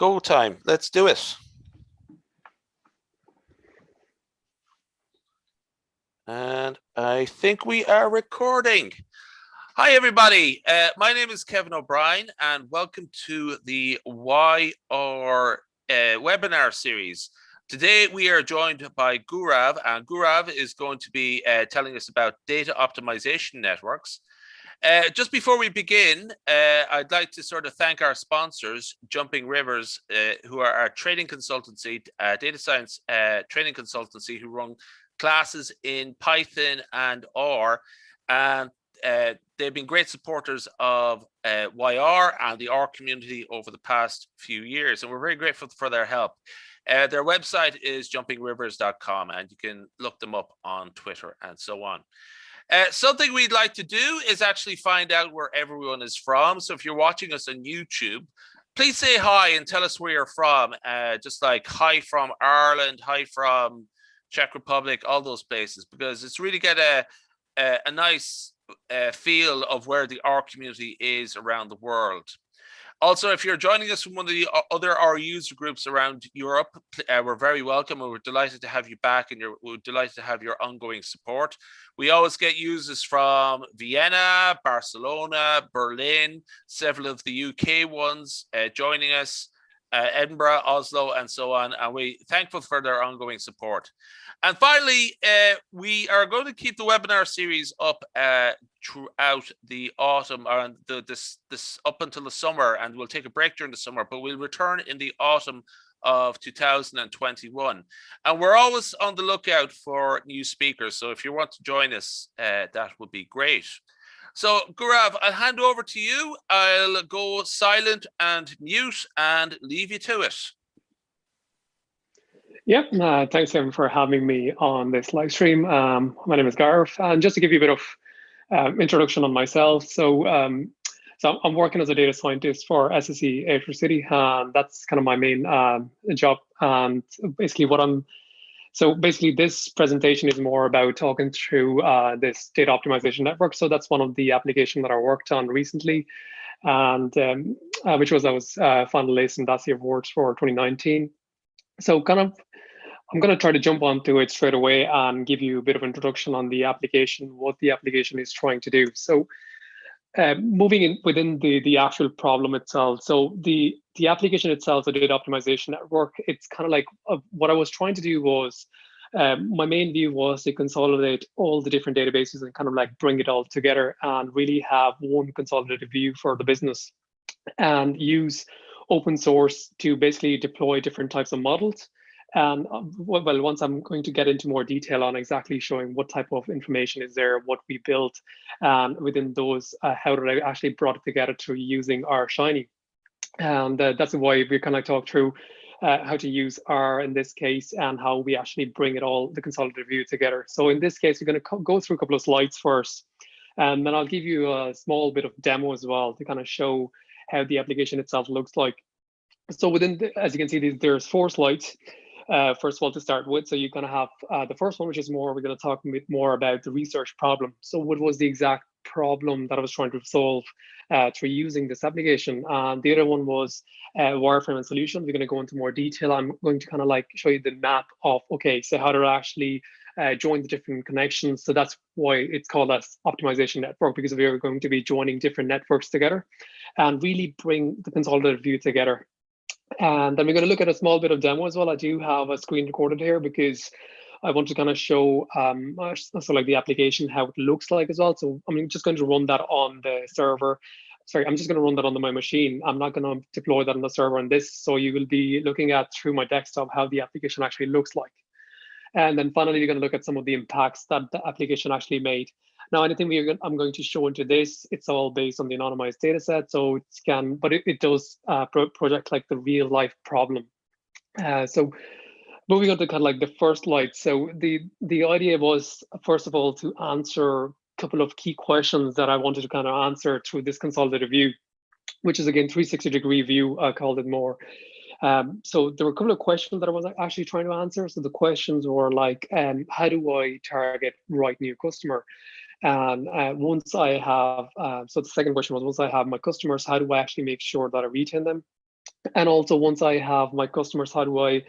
Go time. Let's do it. And I think we are recording. Hi, everybody. My name is Kevin O'Brien, and welcome to the YR webinar series. Today, we are joined by Gaurav, and Gaurav is going to be telling us about data optimization networks. Just before we begin, I'd like to sort of thank our sponsors, Jumping Rivers, who are our training consultancy, data science training consultancy, who run classes in Python and R, and they've been great supporters of YR and the R community over the past few years, and we're very grateful for their help. Their website is jumpingrivers.com, and you can look them up on Twitter and so on. Something we'd like to do is actually find out where everyone is from. So if you're watching us on YouTube, please say hi and tell us where you're from. Just like hi from Ireland, hi from Czech Republic, all those places, because it's really get a nice feel of where the R community is around the world. Also, if you're joining us from one of the other R user groups around Europe, we're very welcome, and we're delighted to have you back, and we're delighted to have your ongoing support. We always get users from Vienna, Barcelona, Berlin, several of the UK ones joining us, Edinburgh, Oslo, and so on, and we're thankful for their ongoing support. And finally, we are going to keep the webinar series up throughout the autumn, and this up until the summer, and we'll take a break during the summer, but we'll return in the autumn of 2021. And we're always on the lookout for new speakers, so if you want to join us, that would be great. So, Gaurav, I'll hand over to you. I'll go silent and mute and leave you to it. Yeah, thanks everyone for having me on this live stream. My name is Gaurav, and just to give you a bit of introduction on myself. So I'm working as a data scientist for SSE Ayrshire City, and that's kind of my main job. And basically basically this presentation is more about talking through this data optimization network. So that's one of the applications that I worked on recently, and which was I was finalist in DASI Awards for 2019. So I'm going to try to jump onto it straight away and give you a bit of introduction on the application, what the application is trying to do. So moving in within the actual problem itself. So the application itself, the data optimization network, it's kind of like what I was trying to do was, my main view was to consolidate all the different databases and kind of like bring it all together and really have one consolidated view for the business, and use open source to basically deploy different types of models. And well, once I'm going to get into more detail on exactly showing what type of information is there, what we built, and within those, how did I actually brought it together through using R Shiny. And that's why we kind of talk through how to use R in this case and how we actually bring it all, the consolidated view together. So in this case, we're going to go through a couple of slides first, and then I'll give you a small bit of demo as well to kind of show how the application itself looks like. So within, as you can see, there's 4 slides. First of all, to start with, so you're going to have the first one, which is we're going to talk a bit more about the research problem. So what was the exact problem that I was trying to solve through using this application? And the other one was wireframe and solutions. We're going to go into more detail. I'm going to kind of like show you the map of, okay, so how to actually join the different connections. So that's why it's called as optimization network, because we are going to be joining different networks together and really bring the consolidated view together. And then we're going to look at a small bit of demo as well. I do have a screen recorded here because I want to kind of show so like the application, how it looks like as well. So I'm just going to run that on the server. Sorry, I'm just going to run that on my machine. I'm not going to deploy that on the server on this. So you will be looking at through my desktop how the application actually looks like. And then finally, you're going to look at some of the impacts that the application actually made. Now, anything I'm going to show into this, it's all based on the anonymized data set. So it does project like the real life problem. So moving on to kind of like the first slide. So the idea was, first of all, to answer a couple of key questions that I wanted to kind of answer through this consolidated view, which is again 360-degree view. I called it more. So there were a couple of questions that I was actually trying to answer. So the questions were like, how do I target right new customer? And once I have, so the second question was, once I have my customers, how do I actually make sure that I retain them? And also, once I have my customers, how do I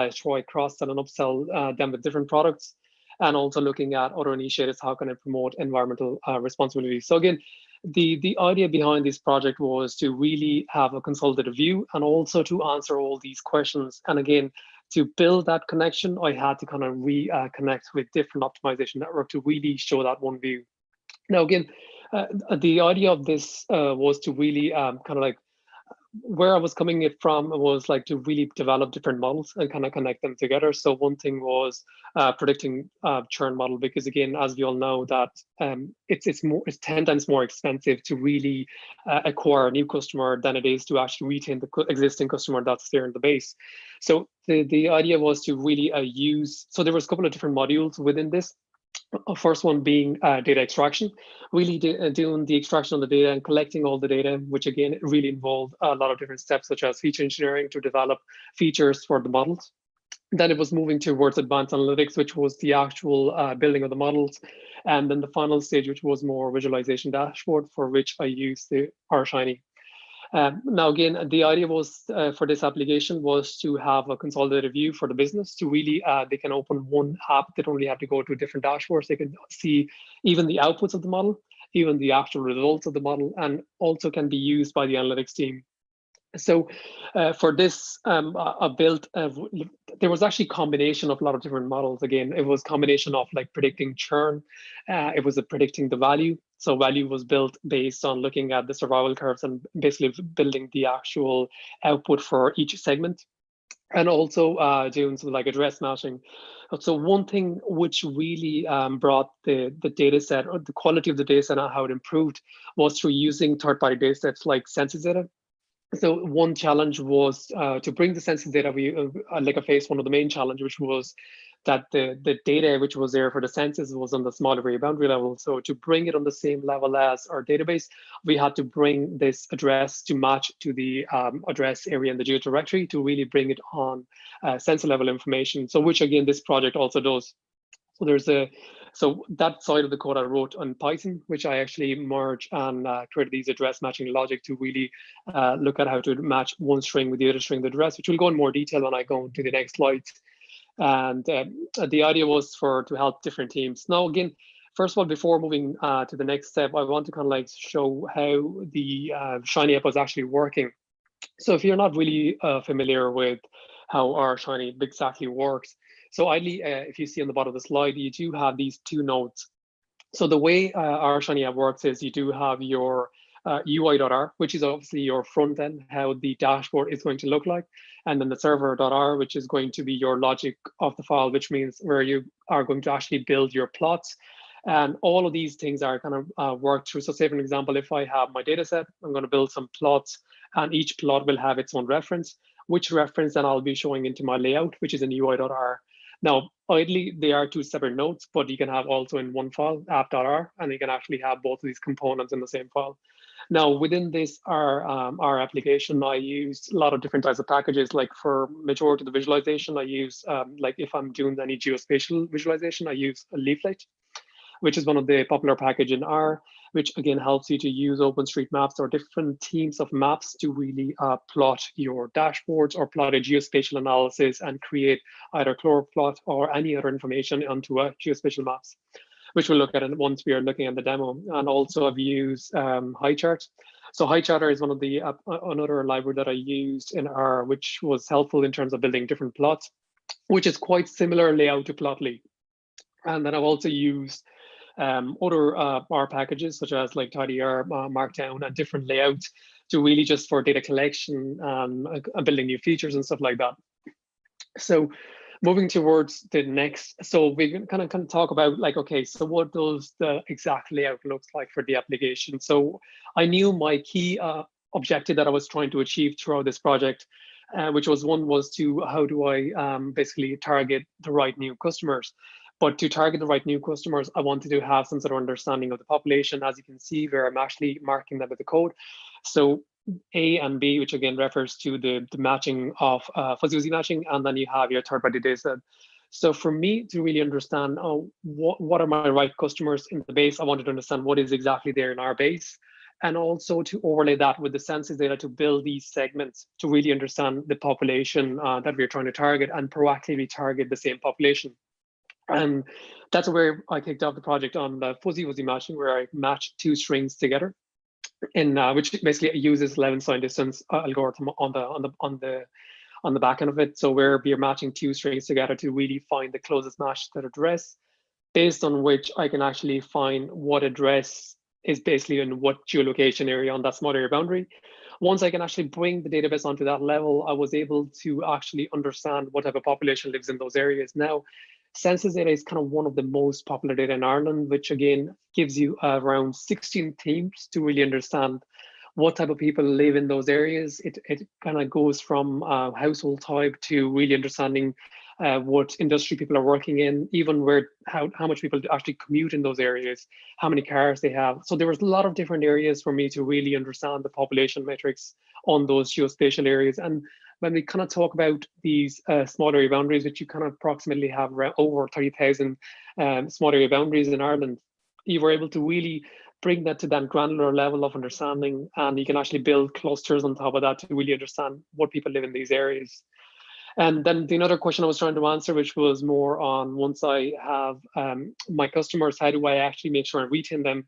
try cross-sell and upsell them with different products? And also looking at other initiatives, how can I promote environmental responsibility? So again, the idea behind this project was to really have a consolidated view and also to answer all these questions. And again, to build that connection, I had to kind of reconnect with different optimization network to really show that one view. Now, again, the idea of this was to really kind of like where I was coming it from was like to really develop different models and kind of connect them together. So one thing was predicting churn model, because again, as we all know, that it's 10 times more expensive to really acquire a new customer than it is to actually retain the existing customer that's there in the base. So the idea was to really use. So there was a couple of different modules within this. First one being data extraction, really doing the extraction of the data and collecting all the data, which again really involved a lot of different steps, such as feature engineering to develop features for the models. Then it was moving towards advanced analytics, which was the actual building of the models. And then the final stage, which was more visualization dashboard, for which I used the R Shiny. Now, again, the idea was for this application was to have a consolidated view for the business to really, they can open one app. They don't really have to go to different dashboards. They can see even the outputs of the model, even the actual results of the model, and also can be used by the analytics team. So for this, I built, there was actually a combination of a lot of different models. Again, it was combination of like predicting churn. It was a predicting the value. So value was built based on looking at the survival curves and basically building the actual output for each segment. And also doing some like address matching. So one thing which really brought the data set or the quality of the data set and how it improved was through using third-party data sets like census data. So one challenge was to bring the census data. We like I faced one of the main challenge, which was that the data which was there for the census was on the small array boundary level. So to bring it on the same level as our database, we had to bring this address to match to the address area in the geo directory to really bring it on census level information. So which again, this project also does. So there's a so that side of the code I wrote on Python, which I actually merged and created these address matching logic to really look at how to match one string with the other string of the address, which will go in more detail when I go into the next slides. And the idea was for to help different teams. Now, again, first of all, before moving to the next step, I want to kind of like show how the Shiny app was actually working. So if you're not really familiar with how our Shiny exactly works, so ideally, if you see on the bottom of the slide, you do have these two nodes. So the way our Shiny app works is you do have your UI.R, which is obviously your front end, how the dashboard is going to look like, and then the server.R, which is going to be your logic of the file, which means where you are going to actually build your plots. And all of these things are kind of worked through. So say, for an example, if I have my data set, I'm going to build some plots, and each plot will have its own reference, which reference then I'll be showing into my layout, which is in UI.R. Now, ideally, they are two separate nodes, but you can have also in one file, app.r, and you can actually have both of these components in the same file. Now, within this R application, I use a lot of different types of packages. Like for majority of the visualization, I use, like if I'm doing any geospatial visualization, I use a Leaflet, which is one of the popular package in R, which again helps you to use OpenStreetMaps or different teams of maps to really plot your dashboards or plot a geospatial analysis and create either ChloroPlot or any other information onto a geospatial maps, which we'll look at once we are looking at the demo. And also I've used HighChart. So HighCharter is one of the another library that I used in R, which was helpful in terms of building different plots, which is quite similar layout to Plotly. And then I've also used other R packages such as like tidyr, Markdown, and different layouts to really just for data collection and building new features and stuff like that. So moving towards the next, so we can kind of talk about like, okay, so what does the exact layout looks like for the application? So I knew my key objective that I was trying to achieve throughout this project, which was one was to how do I basically target the right new customers. But to target the right new customers, I wanted to have some sort of understanding of the population. As you can see, where I'm actually marking that with the code. So A and B, which again refers to the matching of fuzzy matching, and then you have your third-party data set. So for me to really understand what are my right customers in the base, I wanted to understand what is exactly there in our base. and also to overlay that with the census data to build these segments to really understand the population that we're trying to target and proactively target the same population. And that's where I kicked off the project on the fuzzy wuzzy matching, where I matched two strings together, in which basically uses Levinstein distance algorithm on the back end of it. So where we're matching two strings together to really find the closest match to that address, based on which I can actually find what address is basically in what geolocation area on that small area boundary. Once I can actually bring the database onto that level, I was able to actually understand what type of population lives in those areas. Now, census data is kind of one of the most popular data in Ireland, which again gives you around 16 themes to really understand what type of people live in those areas. It kind of goes from household type to really understanding what industry people are working in, even where how much people actually commute in those areas, how many cars they have. So there was a lot of different areas for me to really understand the population metrics on those geospatial areas. And when we kind of talk about these small area boundaries, which you kind of approximately have over 30,000 small area boundaries in Ireland, you were able to really bring that to that granular level of understanding, and you can actually build clusters on top of that to really understand what people live in these areas. And then the another question I was trying to answer, which was more on once I have my customers, how do I actually make sure I retain them?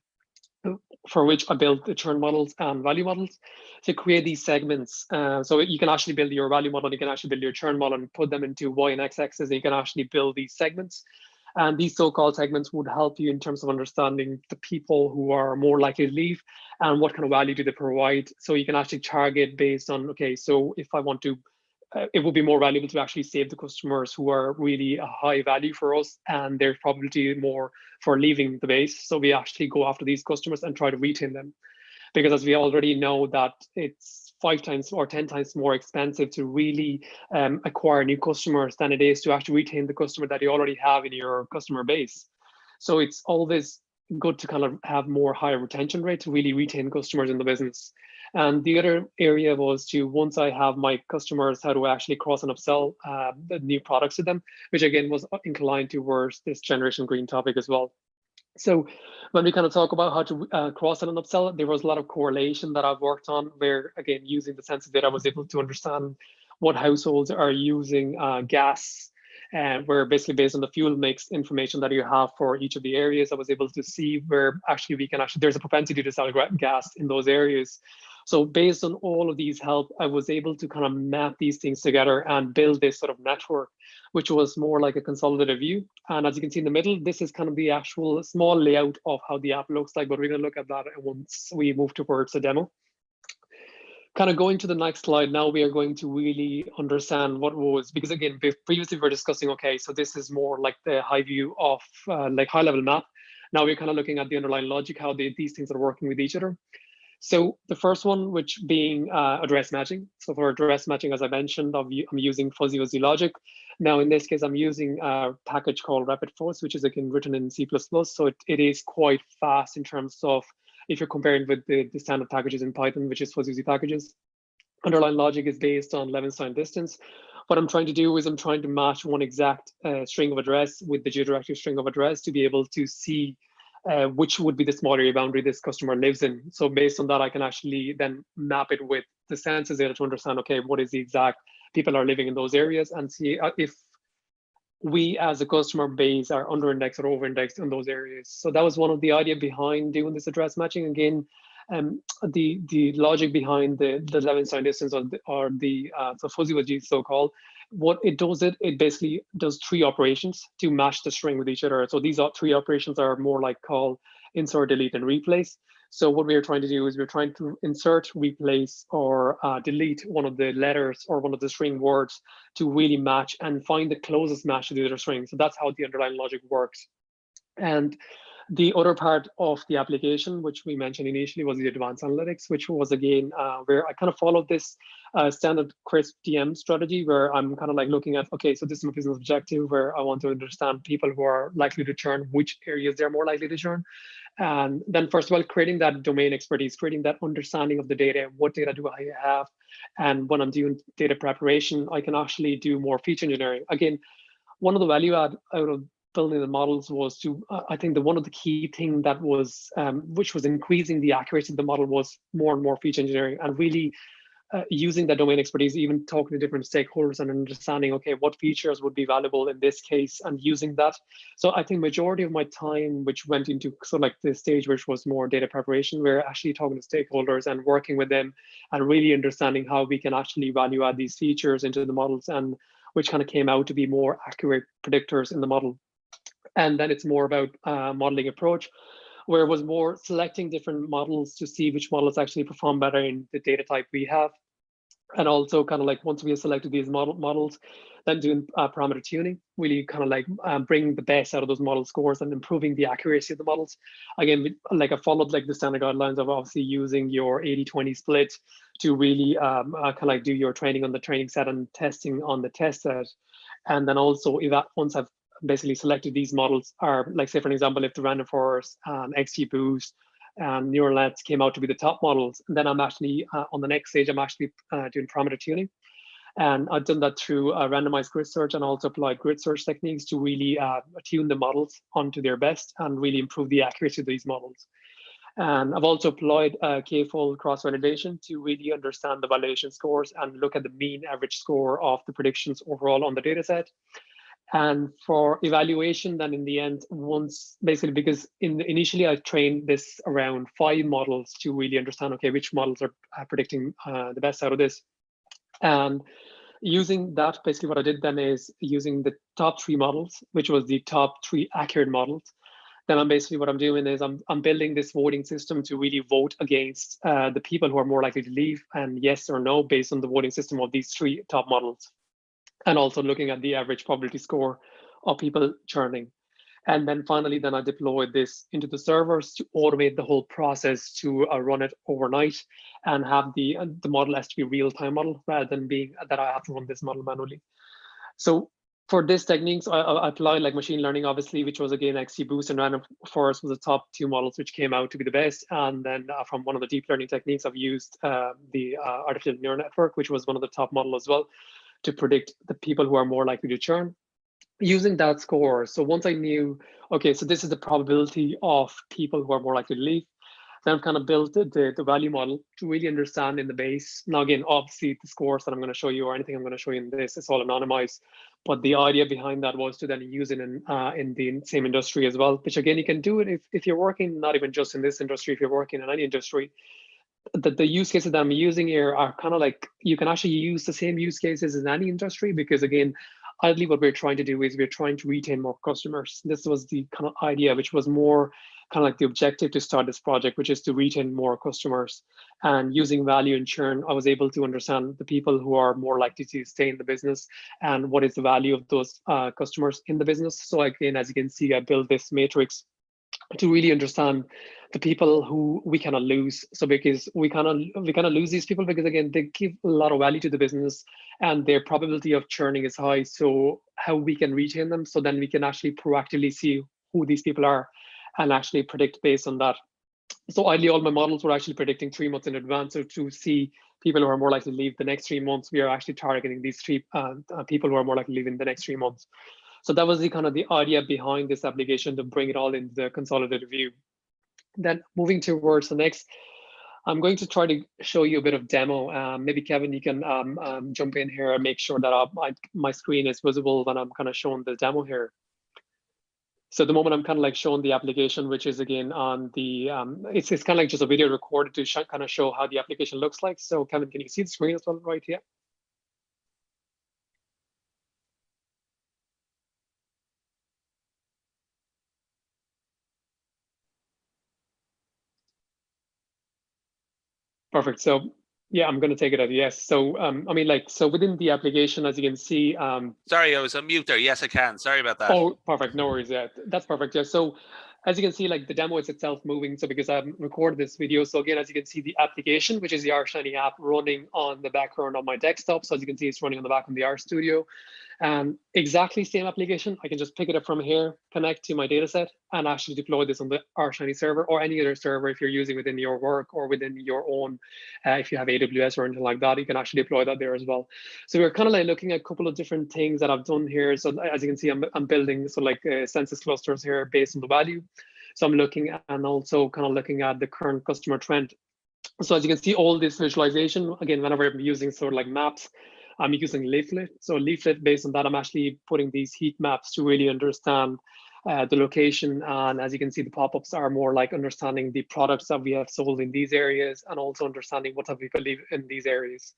For which I built the churn models and value models to create these segments. So you can actually build your value model, you can actually build your churn model and put them into Y and X axis, and you can actually build these segments. And these so-called segments would help you in terms of understanding the people who are more likely to leave and what kind of value do they provide. So you can actually target based on, okay, so if I want to, it would be more valuable to actually save the customers who are really a high value for us and there's probability more for leaving the base. So we actually go after these customers and try to retain them. Because as we already know that it's 5 times or 10 times more expensive to really acquire new customers than it is to actually retain the customer that you already have in your customer base. So it's always good to kind of have more higher retention rate to really retain customers in the business. And the other area was to, once I have my customers, how do I actually cross and upsell the new products to them, which again was inclined towards this generation green topic as well. So when we kind of talk about how to cross-sell and upsell, there was a lot of correlation that I've worked on where, again, using the census data, I was able to understand what households are using gas, and where basically based on the fuel mix information that you have for each of the areas, I was able to see where actually we can actually, there's a propensity to sell gas in those areas. So based on all of these help, I was able to kind of map these things together and build this sort of network, which was more like a consolidated view. And as you can see in the middle, this is kind of the actual small layout of how the app looks like, but we're going to look at that once we move towards the demo. Kind of going to the next slide, now we are going to really understand what was, because again, previously we were discussing, okay, so this is more like the high view of like high level map. Now we're kind of looking at the underlying logic, how these things are working with each other. So the first one, which being address matching. So for address matching, as I mentioned, I'm using fuzzy wuzzy logic. Now in this case, I'm using a package called Rapid Force, which is again written in C++. So it is quite fast in terms of if you're comparing with the standard packages in Python, which is fuzzy wuzzy packages. Underlying logic is based on Levinstein distance. What I'm trying to do is I'm trying to match one exact string of address with the geodirective string of address to be able to see which would be the small area boundary this customer lives in. So based on that, I can actually then map it with the census data to understand, okay, what is the exact people are living in those areas, and see if we as a customer base are under indexed or over indexed in those areas. So that was one of the idea behind doing this address matching. Again, the logic behind the Levinstein distance or the fuzzy wuzzy so-called, what it does, it basically does 3 operations to match the string with each other. So these 3 operations are more like call, insert, delete, and replace. So what we're trying to do is we're trying to insert, replace, or delete one of the letters or one of the string words to really match and find the closest match to the other string. So that's how the underlying logic works. And the other part of the application, which we mentioned initially, was the advanced analytics, which was again where I kind of followed this standard crisp DM strategy, where I'm kind of like looking at, okay, so this is my business objective where I want to understand people who are likely to churn, which areas they're more likely to churn. And then first of all, creating that domain expertise, creating that understanding of the data, what data do I have? And when I'm doing data preparation, I can actually do more feature engineering. Again, one of the value add out of building the models was to, I think the one of the key thing that was, which was increasing the accuracy of the model was more and more feature engineering and really using that domain expertise, even talking to different stakeholders and understanding, okay, what features would be valuable in this case and using that. So I think majority of my time, which went into sort of like the stage which was more data preparation, we're actually talking to stakeholders and working with them and really understanding how we can actually value add these features into the models, and which kind of came out to be more accurate predictors in the model. And then it's more about modeling approach, where it was more selecting different models to see which models actually perform better in the data type we have. And also kind of like once we have selected these models, then doing parameter tuning, really kind of like bring the best out of those model scores and improving the accuracy of the models. Again, like I followed like the standard guidelines of obviously using your 80-20 split to really kind of like do your training on the training set and testing on the test set. And then also if that once I've basically selected these models are like, say for an example, if the random forest, XGBoost, and neural nets came out to be the top models, and then I'm actually on the next stage, I'm actually doing parameter tuning. And I've done that through randomized grid search and also applied grid search techniques to really tune the models onto their best and really improve the accuracy of these models. And I've also applied k-fold cross-validation to really understand the validation scores and look at the mean average score of the predictions overall on the data set. And for evaluation, then in the end, once basically, because initially I trained this around 5 models to really understand, okay, which models are predicting the best out of this. And using that, basically what I did then is using the top 3 models, which was the top 3 accurate models. Then I'm basically what I'm doing is I'm building this voting system to really vote against the people who are more likely to leave and yes or no based on the voting system of these 3 top models. And also looking at the average probability score of people churning. And then finally, then I deployed this into the servers to automate the whole process to run it overnight and have the model has to be real-time model rather than being that I have to run this model manually. So for this techniques, I applied like machine learning, obviously, which was again XGBoost and random forest was the top 2 models, which came out to be the best. And then from one of the deep learning techniques, I've used the artificial neural network, which was one of the top model as well, to predict the people who are more likely to churn using that score. So once I knew, okay, so this is the probability of people who are more likely to leave, then I've kind of built the value model to really understand in the base. Now, again, obviously the scores that I'm going to show you or anything I'm going to show you in this, it's all anonymized. But the idea behind that was to then use it in the same industry as well, which again, you can do it if you're working, not even just in this industry, if you're working in any industry. The use cases that I'm using here are kind of like, you can actually use the same use cases in any industry because again, ideally what we're trying to do is we're trying to retain more customers. This was the kind of idea, which was more kind of like the objective to start this project, which is to retain more customers. And using value and churn, I was able to understand the people who are more likely to stay in the business and what is the value of those customers in the business. So again, as you can see, I built this matrix to really understand the people who we cannot lose. So because we cannot lose these people because again, they give a lot of value to the business and their probability of churning is high. So how we can retain them, so then we can actually proactively see who these people are and actually predict based on that. So ideally, all my models were actually predicting 3 months in advance. So to see people who are more likely to leave the next 3 months, we are actually targeting these 3 people who are more likely to leave in the next 3 months. So that was the kind of the idea behind this application, to bring it all into the consolidated view. Then moving towards the next, I'm going to try to show you a bit of demo. Maybe Kevin, you can jump in here and make sure that my screen is visible when I'm kind of showing the demo here. So at the moment I'm kind of like showing the application, which is again on the, it's kind of like just a video recorded to kind of show how the application looks like. So Kevin, can you see the screen as well right here? Perfect. So yeah, I'm going to take it as yes. So I mean, like, so within the application, as you can see. Sorry, I was on mute there. Yes, I can. Sorry about that. Oh, perfect. No worries. Yeah, that's perfect. Yeah. So as you can see, like the demo is itself moving. So because I've recorded this video, so again, as you can see, the application, which is the RShiny app, running on the background on my desktop. So as you can see, it's running on the back of the RStudio. And exactly same application, I can just pick it up from here, connect to my data set, and actually deploy this on the Shiny server or any other server if you're using within your work or within your own, if you have AWS or anything like that, you can actually deploy that there as well. So we're kind of like looking at a couple of different things that I've done here. So as you can see, I'm building so like census clusters here based on the value. So I'm looking and also kind of looking at the current customer trend. So as you can see, all this visualization, again, whenever I'm using sort of like maps, I'm using Leaflet. So Leaflet, based on that, I'm actually putting these heat maps to really understand the location. And as you can see, the pop-ups are more like understanding the products that we have sold in these areas and also understanding what type of people live in these areas.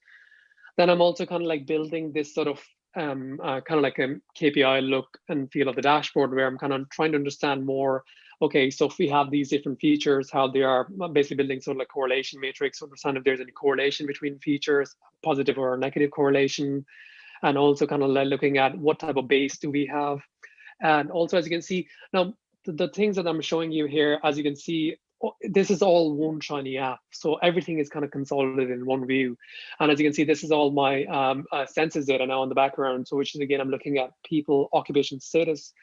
Then I'm also kind of like building this sort of kind of like a KPI look and feel of the dashboard where I'm kind of trying to understand more. Okay, so if we have these different features, how they are basically building sort of like correlation matrix, understand if there's any correlation between features, positive or negative correlation, and also kind of like looking at what type of base do we have. And also, as you can see, now the things that I'm showing you here, as you can see, this is all one Shiny app. So everything is kind of consolidated in one view. And as you can see, this is all my census data now in the background. So which is, again, I'm looking at people, occupation status,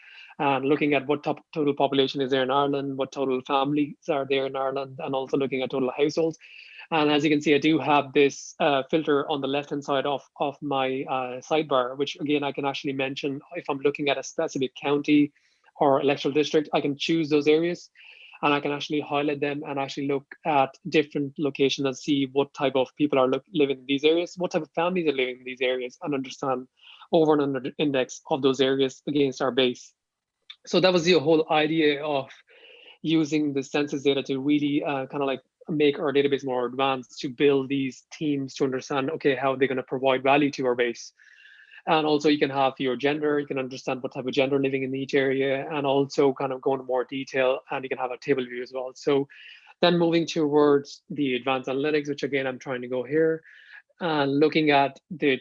and looking at what total population is there in Ireland, what total families are there in Ireland, and also looking at total households. And as you can see, I do have this filter on the left-hand side of my sidebar, which again, I can actually mention if I'm looking at a specific county or electoral district, I can choose those areas and I can actually highlight them and actually look at different locations and see what type of people are living in these areas, what type of families are living in these areas, and understand over and under index of those areas against our base. So that was the whole idea of using the census data to really kind of like make our database more advanced, to build these teams to understand, okay, how they're going to provide value to our base. And also you can have your gender, you can understand what type of gender living in each area, and also kind of go into more detail, and you can have a table view as well. So then moving towards the advanced analytics, which again, I'm trying to go here, and looking at the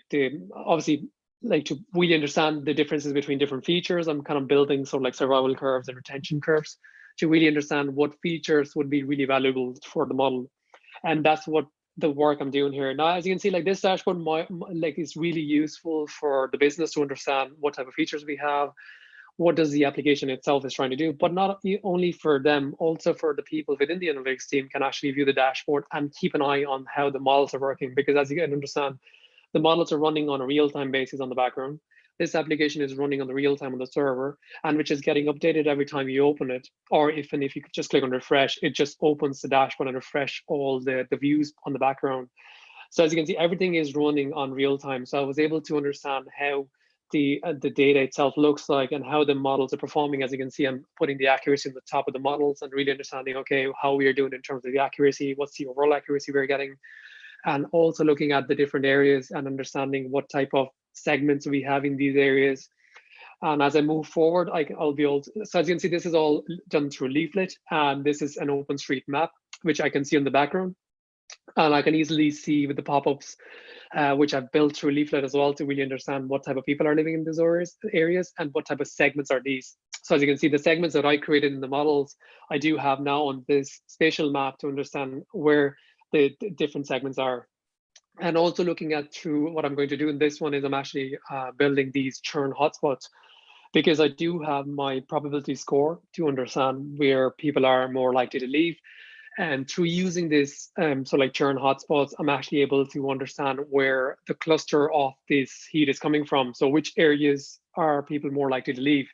obviously like to really understand the differences between different features. I'm kind of building sort of like survival curves and retention curves to really understand what features would be really valuable for the model. And that's what the work I'm doing here. Now, as you can see, like this dashboard like is really useful for the business to understand what type of features we have, what does the application itself is trying to do, but not only for them, also for the people within the analytics team can actually view the dashboard and keep an eye on how the models are working. Because as you can understand, the models are running on a real-time basis on the background. This application is running on the real time on the server, and which is getting updated every time you open it. Or even if you just click on refresh, it just opens the dashboard and refresh all the views on the background. So as you can see, everything is running on real time. So I was able to understand how the data itself looks like and how the models are performing. As you can see, I'm putting the accuracy on the top of the models and really understanding, okay, how we are doing in terms of the accuracy, what's the overall accuracy we're getting, and also looking at the different areas and understanding what type of segments we have in these areas. And as I move forward, I'll be able to, so as you can see, this is all done through Leaflet, and this is an OpenStreetMap, which I can see in the background. And I can easily see with the pop-ups, which I've built through Leaflet as well, to really understand what type of people are living in these areas and what type of segments are these. So as you can see, the segments that I created in the models, I do have now on this spatial map to understand where the different segments are. And also looking at through what I'm going to do in this one is I'm actually building these churn hotspots, because I do have my probability score to understand where people are more likely to leave. And through using this, so like churn hotspots, I'm actually able to understand where the cluster of this heat is coming from. So which areas are people more likely to leave?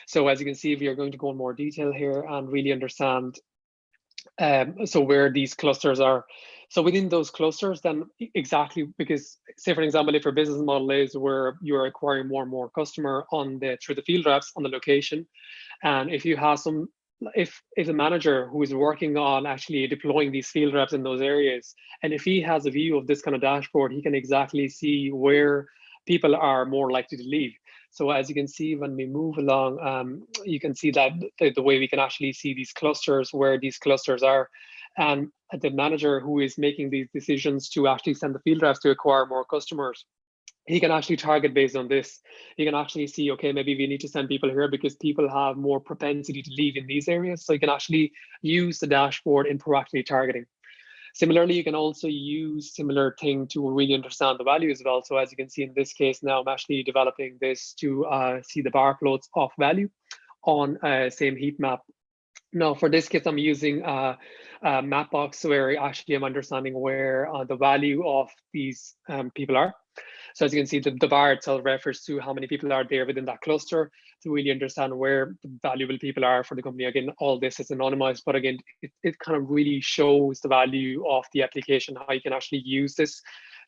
So as you can see, we are going to go in more detail here and really understand so where these clusters are. So within those clusters, then exactly, because say for example, if your business model is where you're acquiring more and more customer on the through the field reps on the location, and if you have some, if a manager who is working on actually deploying these field reps in those areas, and if he has a view of this kind of dashboard, he can exactly see where people are more likely to leave. So as you can see, when we move along, you can see that the way we can actually see these clusters, where these clusters are, and the manager who is making these decisions to actually send the field reps to acquire more customers, he can actually target based on this. He can actually see, okay, maybe we need to send people here because people have more propensity to leave in these areas. So you can actually use the dashboard in proactively targeting. Similarly, you can also use similar thing to really understand the value as well. So as you can see in this case now, I'm actually developing this to see the bar plots of value on same heat map. Now, for this case, I'm using a Mapbox where actually I'm understanding where the value of these people are. So as you can see, the bar itself refers to how many people are there within that cluster to really understand where the valuable people are for the company. Again, all this is anonymized, but again, it kind of really shows the value of the application, how you can actually use this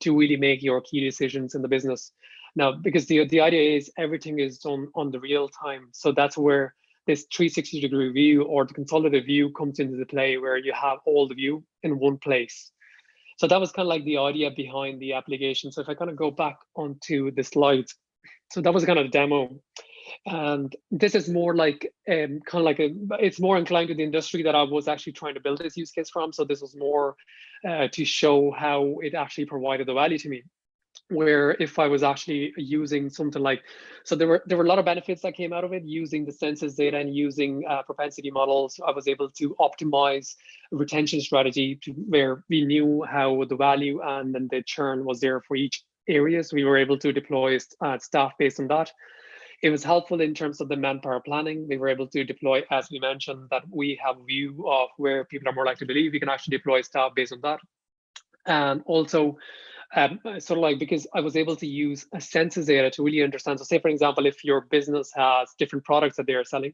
to really make your key decisions in the business. Now, because the idea is everything is done on the real time. So that's where this 360-degree view or the consolidated view comes into the play, where you have all the view in one place. So that was kind of like the idea behind the application. So if I kind of go back onto the slides, so that was kind of a demo. And this is more like kind of like it's more inclined to the industry that I was actually trying to build this use case from. So this was more to show how it actually provided the value to me. Where if I was actually using something like, so there were a lot of benefits that came out of it using the census data and using propensity models. I was able to optimize retention strategy to where we knew how the value and then the churn was there for each area. So we were able to deploy staff based on that. It was helpful in terms of the manpower planning. We were able to deploy, as we mentioned, that we have a view of where people are more likely to leave. We can actually deploy staff based on that. And also, sort of like, because I was able to use a census data to really understand. So say, for example, if your business has different products that they are selling,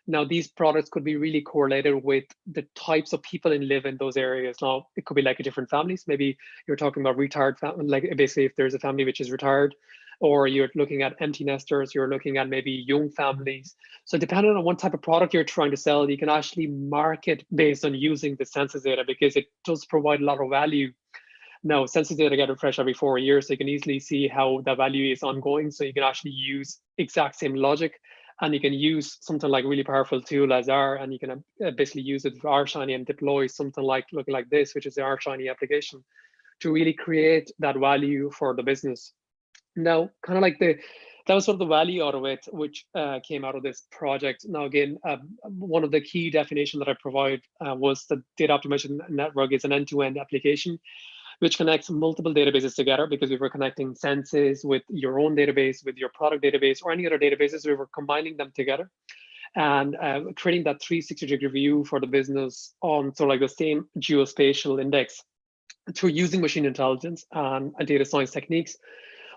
now these products could be really correlated with the types of people that live in those areas. Now, it could be like a different families. Maybe you're talking about retired family, like basically if there's a family which is retired, or you're looking at empty nesters, you're looking at maybe young families. So depending on what type of product you're trying to sell, you can actually market based on using the census data, because it does provide a lot of value. Now, census data get refreshed every 4 years, so you can easily see how the value is ongoing. So you can actually use exact same logic, and you can use something like really powerful tool as R, and you can basically use it for R Shiny and deploy something like looking like this, which is the R Shiny application, to really create that value for the business. Now, kind of like that was sort of the value out of it, which came out of this project. Now, again, one of the key definition that I provide was the Data Optimization Network is an end-to-end application which connects multiple databases together, because we were connecting census with your own database, with your product database, or any other databases. We were combining them together and creating that 360-degree view for the business on sort of like the same geospatial index through using machine intelligence and data science techniques,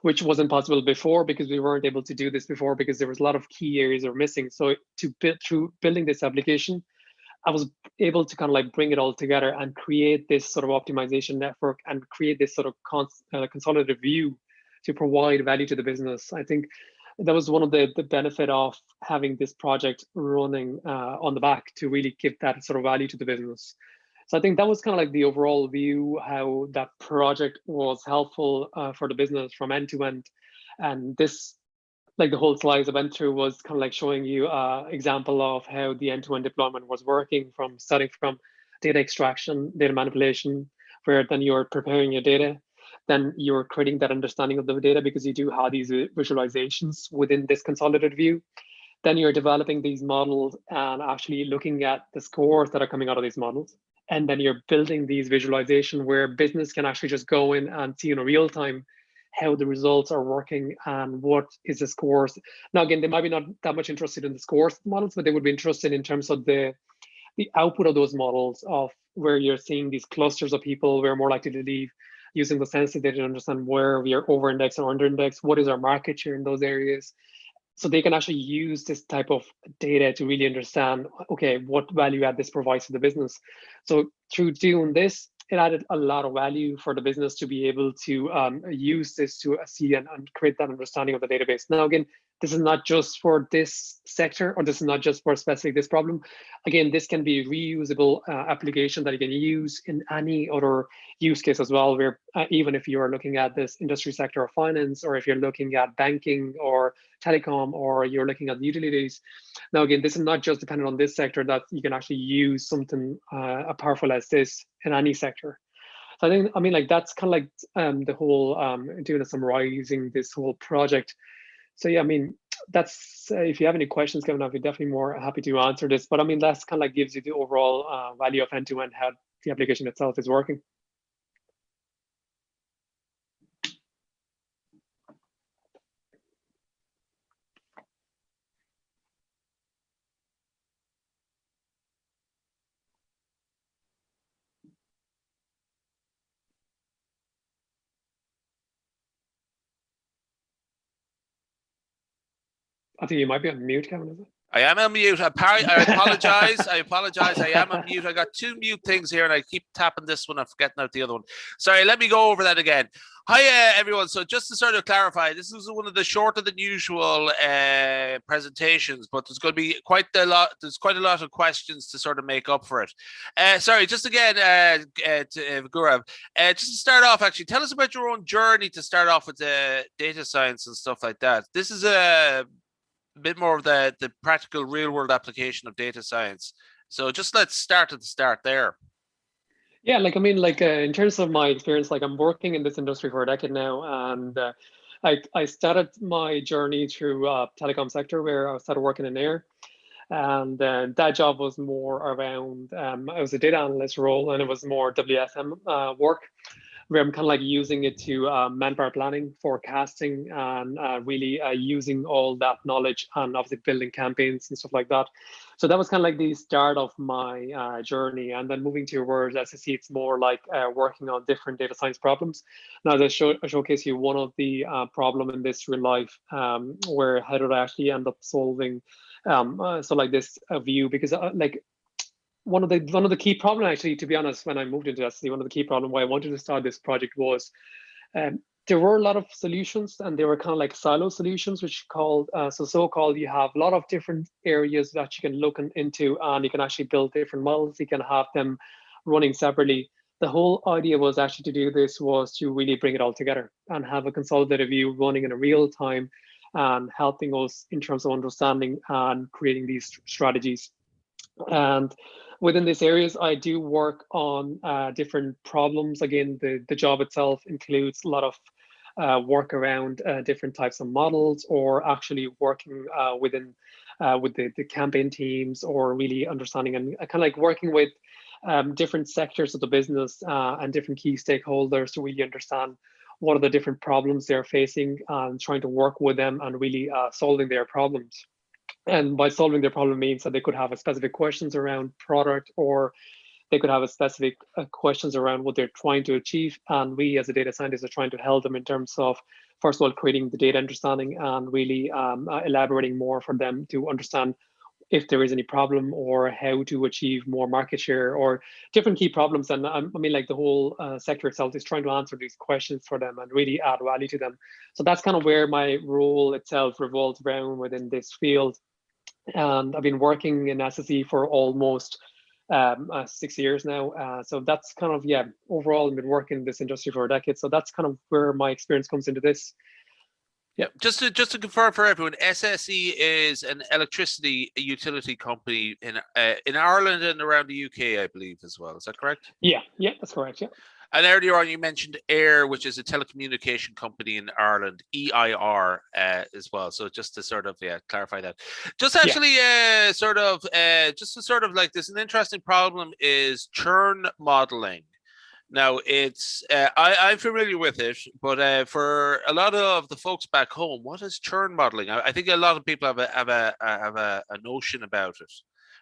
which wasn't possible before because we weren't able to do this before because there was a lot of key areas that were missing. So through building this application, I was able to kind of like bring it all together and create this sort of optimization network and create this sort of consolidated view to provide value to the business. I think that was one of the benefit of having this project running on the back to really give that sort of value to the business. So I think that was kind of like the overall view, how that project was helpful for the business from end to end. And this, like the whole slides I went through, was kind of like showing you an example of how the end-to-end deployment was working, from starting from data extraction, data manipulation, where then you're preparing your data, then you're creating that understanding of the data because you do have these visualizations within this consolidated view. Then you're developing these models and actually looking at the scores that are coming out of these models. And then you're building these visualization where business can actually just go in and see in real time how the results are working and what is the scores. Now, again, they might be not that much interested in the scores models, but they would be interested in terms of the output of those models, of where you're seeing these clusters of people we're more likely to leave, using the census data to understand where we are over indexed or under indexed, what is our market share in those areas. So they can actually use this type of data to really understand, okay, what value add this provides to the business. So through doing this, it added a lot of value for the business to be able to use this to see and create that understanding of the database. Now, again, this is not just for this sector, or this is not just for specific this problem. Again, this can be a reusable application that you can use in any other use case as well, where even if you are looking at this industry sector of finance, or if you're looking at banking or telecom, or you're looking at utilities. Now, again, this is not just dependent on this sector, that you can actually use something powerful as this in any sector. So I mean, like that's kind of like the whole doing a summarizing this whole project. So yeah, I mean, that's if you have any questions, Kevin, I'd be definitely more happy to answer this. But I mean, that's kind of like gives you the overall value of end-to-end, how the application itself is working. I think you might be on mute, Kevin, is it? I am on mute. I apologize. I apologize. I am on mute. I got two mute things here, and I keep tapping this one. I'm forgetting out the other one. Sorry. Let me go over that again. Hi, everyone. So just to sort of clarify, this is one of the shorter than usual presentations, but there's going to be quite a lot. There's quite a lot of questions to sort of make up for it. Sorry. Just again, Gaurav. Just to start off, actually, tell us about your own journey to start off with data science and stuff like that. This is a bit more of the practical real world application of data science. So just let's start at the start there. Yeah, like I mean, like in terms of my experience, like I'm working in this industry for a decade now, and I started my journey through telecom sector where I started working in air, and that job was more around. I was a data analyst role, and it was more WSM work, where I'm kind of like using it to manpower planning, forecasting, and really using all that knowledge and obviously building campaigns and stuff like that. So that was kind of like the start of my journey. And then moving to your words, as I see, it's more like working on different data science problems. Now, I showcase you one of the problem in this real life, where how did I actually end up solving so like this view, because like one of the key problem actually, to be honest, when I moved into SC, one of the key problem why I wanted to start this project was there were a lot of solutions, and they were kind of like silo solutions, which called so-called you have a lot of different areas that you can look into, and you can actually build different models. You can have them running separately. The whole idea was actually to do this was to really bring it all together and have a consolidated view running in a real time and helping us in terms of understanding and creating these strategies. And within these areas, I do work on different problems. Again, the job itself includes a lot of work around different types of models, or actually working within with the campaign teams, or really understanding and kind of like working with different sectors of the business and different key stakeholders to really understand what are the different problems they're facing, and trying to work with them and really solving their problems. And by solving their problem means that they could have a specific questions around product, or they could have a specific questions around what they're trying to achieve. And we as a data scientist are trying to help them in terms of, first of all, creating the data understanding, and really elaborating more for them to understand if there is any problem, or how to achieve more market share, or different key problems. And I mean, like the whole sector itself is trying to answer these questions for them and really add value to them. So that's kind of where my role itself revolves around within this field. And I've been working in SSE for almost 6 years now. So that's kind of, yeah, overall, I've been working in this industry for a decade. So that's kind of where my experience comes into this. Yeah, just to confirm for everyone, SSE is an electricity utility company in Ireland and around the UK, I believe, as well. Is that correct? Yeah, that's correct. Yeah. And earlier on, you mentioned AIR, which is a telecommunication company in Ireland, EIR as well. So just to sort of clarify that. Just actually just to sort of like, there's an interesting problem is churn modeling. Now it's I'm familiar with it, but for a lot of the folks back home, what is churn modeling? I think a lot of people have a notion about it,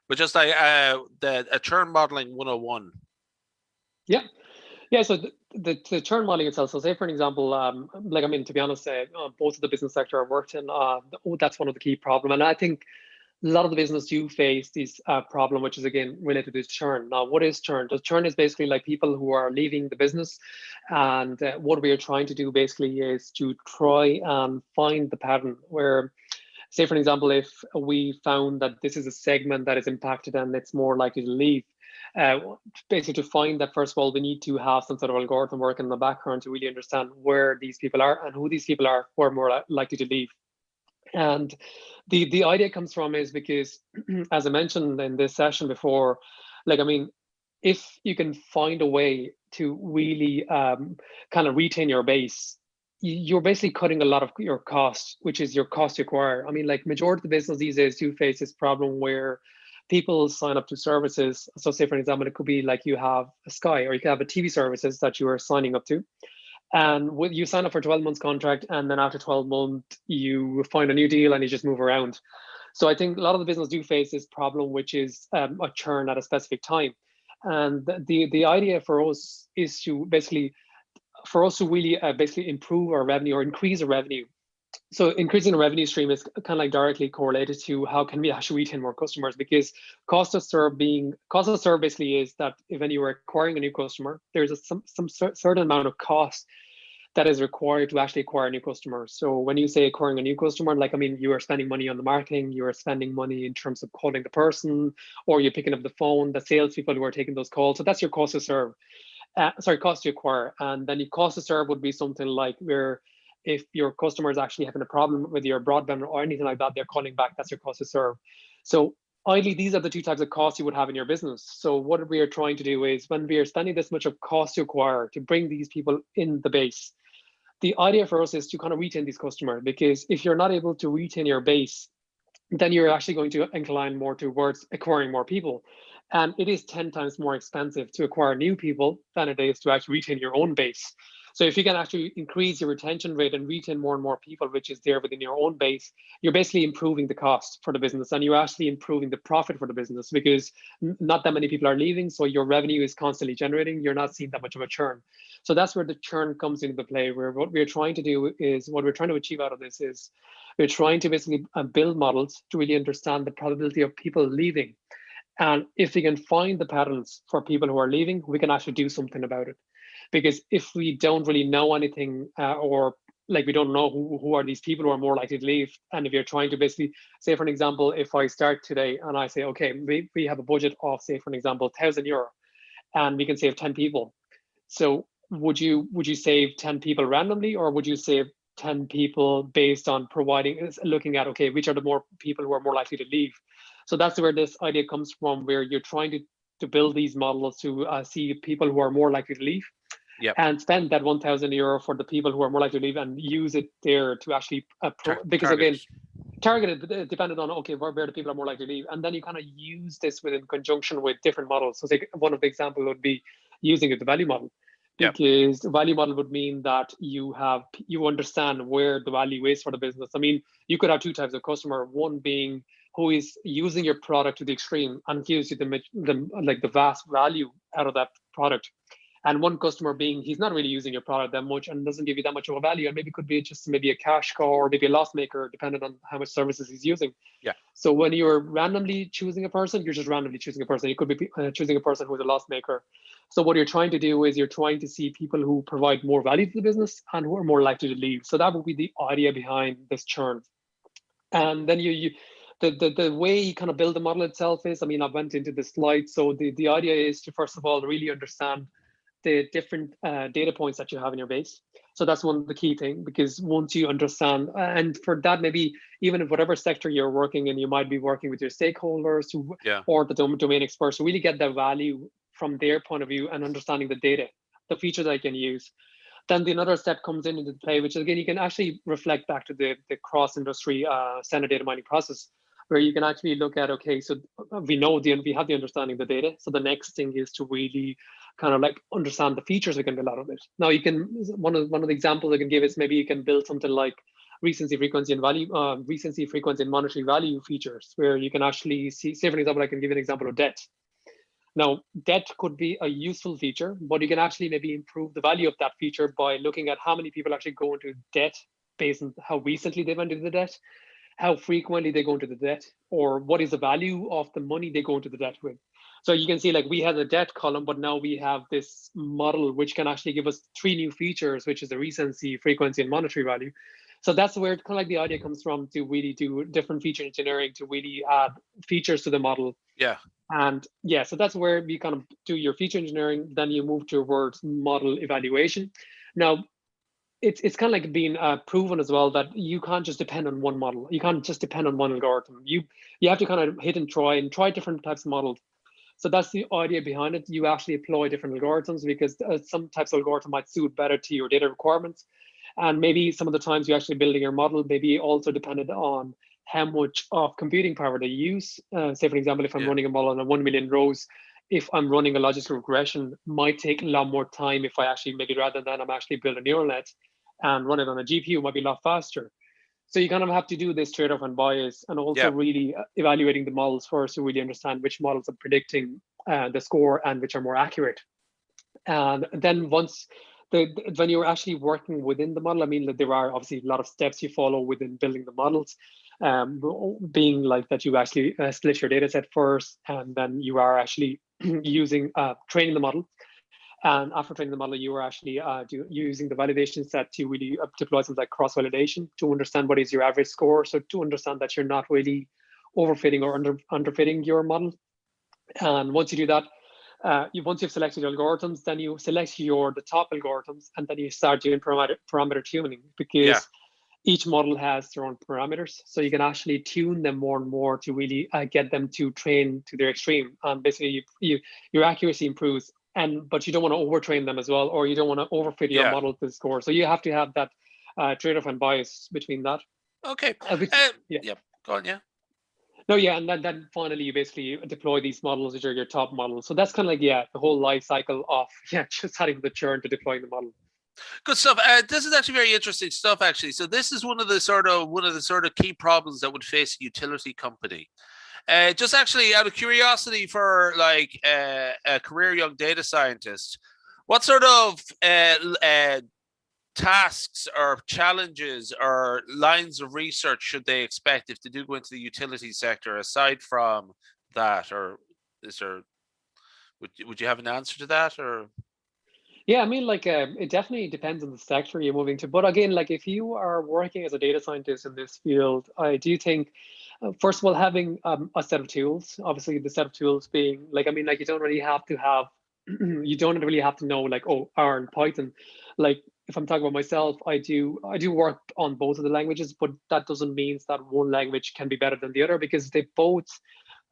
but just like a churn modeling 101. Yeah, so the churn modeling itself. So, say for an example, like I mean, to be honest, both of the business sector I worked in, that's one of the key problem, and I think a lot of the business do face this problem, which is again related to churn. Now, what is churn? The churn is basically like people who are leaving the business, and what we are trying to do basically is to try and find the pattern where, say for an example, if we found that this is a segment that is impacted and it's more likely to leave, uh, basically to find that, first of all, we need to have some sort of algorithm working in the background to really understand where these people are and who these people are who are more likely to leave. And the idea comes from is because, as I mentioned in this session before, like I mean, if you can find a way to really kind of retain your base, you're basically cutting a lot of your cost, which is your cost to acquire. I mean, like majority of the business these days do face this problem where people sign up to services. So say for example, it could be like you have a Sky, or you can have a TV services that you are signing up to. And you sign up for a 12 months contract, and then after 12 months, you find a new deal and you just move around. So I think a lot of the business do face this problem, which is a churn at a specific time. And the idea for us is to basically, for us to really basically improve our revenue or increase our revenue, So increasing the revenue stream is kind of like directly correlated to how can we actually retain more customers, because cost of serve basically is that if when you are acquiring a new customer, there's some certain amount of cost that is required to actually acquire new customers. So when you say acquiring a new customer, like, I mean, you are spending money on the marketing, you are spending money in terms of calling the person, or you're picking up the phone, the salespeople who are taking those calls. So that's your cost to serve. Sorry, cost to acquire. And then your cost to serve would be something like where if your customer is actually having a problem with your broadband or anything like that, they're calling back, that's your cost to serve. So ideally, these are the two types of costs you would have in your business. So what we are trying to do is when we are spending this much of cost to acquire to bring these people in the base, the idea for us is to kind of retain these customers, because if you're not able to retain your base, then you're actually going to incline more towards acquiring more people. And it is 10 times more expensive to acquire new people than it is to actually retain your own base. So if you can actually increase your retention rate and retain more and more people, which is there within your own base, you're basically improving the cost for the business, and you're actually improving the profit for the business, because not that many people are leaving. So your revenue is constantly generating. You're not seeing that much of a churn. So that's where the churn comes into play, where what we're trying to do is what we're trying to achieve out of this is we're trying to basically build models to really understand the probability of people leaving. And if we can find the patterns for people who are leaving, we can actually do something about it. Because if we don't really know anything, or like we don't know who are these people who are more likely to leave, and if you're trying to basically say, for an example, if I start today and I say, okay, we have a budget of, say, for an example, €1,000, and we can save 10 people. So would you save 10 people randomly, or would you save 10 people based on looking at, okay, which are the more people who are more likely to leave? So that's where this idea comes from, where you're trying to build these models to see people who are more likely to leave, Yep. and spend that €1,000 for the people who are more likely to leave, and use it there to actually because Target. again, targeted dependent on, okay, where the people are more likely to leave, and then you kind of use this within conjunction with different models. So say one of the examples would be using the value model, Yep. because the value model would mean that you understand where the value is for the business. I mean, you could have two types of customer, one being who is using your product to the extreme and gives you the vast value out of that product, and one customer being he's not really using your product that much and doesn't give you that much of a value, and maybe could be just maybe a cash cow or maybe a loss maker depending on how much services he's using. Yeah. So when you're randomly choosing a person, you're just randomly choosing a person. You could be choosing a person who's a loss maker. So what you're trying to do is you're trying to see people who provide more value to the business and who are more likely to leave. So that would be the idea behind this churn. And then the way you kind of build the model itself is, I mean, I went into the slide. So the idea is to, first of all, really understand the different data points that you have in your base. So that's one of the key thing, because once you understand, and for that, maybe even in whatever sector you're working in, you might be working with your stakeholders or the domain experts to really get the value from their point of view and understanding the data, the features I can use. Then the another step comes into play, which again, you can actually reflect back to the cross-industry standard data mining process, where you can actually look at, okay, so we have the understanding of the data. So the next thing is to really kind of like understand the features we can build out of it. Now you can, one of the examples I can give is maybe you can build something like recency, frequency, and value, recency, frequency, and monetary value features, where you can actually see, say for example, I can give you an example of debt. Now, debt could be a useful feature, but you can actually maybe improve the value of that feature by looking at how many people actually go into debt based on how recently they went into the debt, how frequently they go into the debt, or what is the value of the money they go into the debt with. So you can see, like, we had a debt column, but now we have this model which can actually give us 3 new features, which is the recency, frequency, and monetary value. So that's where kind of like the idea comes from, to really do different feature engineering to really add features to the model. Yeah. And yeah, so that's where you kind of do your feature engineering. Then you move towards model evaluation. Now, it's kind of like being proven as well that you can't just depend on one model. You can't just depend on one algorithm. You have to kind of hit and try different types of models. So that's the idea behind it. You actually employ different algorithms, because some types of algorithm might suit better to your data requirements. And maybe some of the times you're actually building your model, maybe also dependent on how much of computing power they use. Say, for example, if I'm running a model on a 1 million rows, if I'm running a logical regression, might take a lot more time if I actually, maybe rather than I'm actually build a neural net and run it on a GPU, might be a lot faster. So you kind of have to do this trade-off and bias, and also really evaluating the models first to really understand which models are predicting the score and which are more accurate. And then once when you're actually working within the model, I mean, there are obviously a lot of steps you follow within building the models, being like that you actually split your data set first, and then you are actually using training the model. And after training the model, you are actually using the validation set to really deploy something like cross-validation to understand what is your average score. So to understand that you're not really overfitting or underfitting your model. And once you do that, once you've selected your algorithms, then you select the top algorithms, and then you start doing parameter tuning, because each model has their own parameters. So you can actually tune them more and more to really get them to train to their extreme. And basically, your accuracy improves, but you don't want to overtrain them as well, or you don't want to overfit your model to the score. So you have to have that trade-off and bias between that. Okay. Yeah. Go on. Yeah. No, yeah, and then finally you basically deploy these models, which are your top models. So that's kind of like, the whole life cycle of just starting the churn to deploying the model. Good stuff. This is actually very interesting stuff, actually. So this is one of the sort of key problems that would face a utility company. Just actually out of curiosity for like a career young data scientist, what sort of tasks or challenges or lines of research should they expect if they do go into the utility sector, aside from that? Or is there, would you have an answer to that? Or yeah, I mean, like, it definitely depends on the sector you're moving to. But again, like, if you are working as a data scientist in this field, I do think, first of all, having a set of tools. Obviously, the set of tools being like, I mean, like, you don't really have to have, you don't really have to know like, oh, R and Python. Like, if I'm talking about myself, I do work on both of the languages, but that doesn't mean that one language can be better than the other, because they both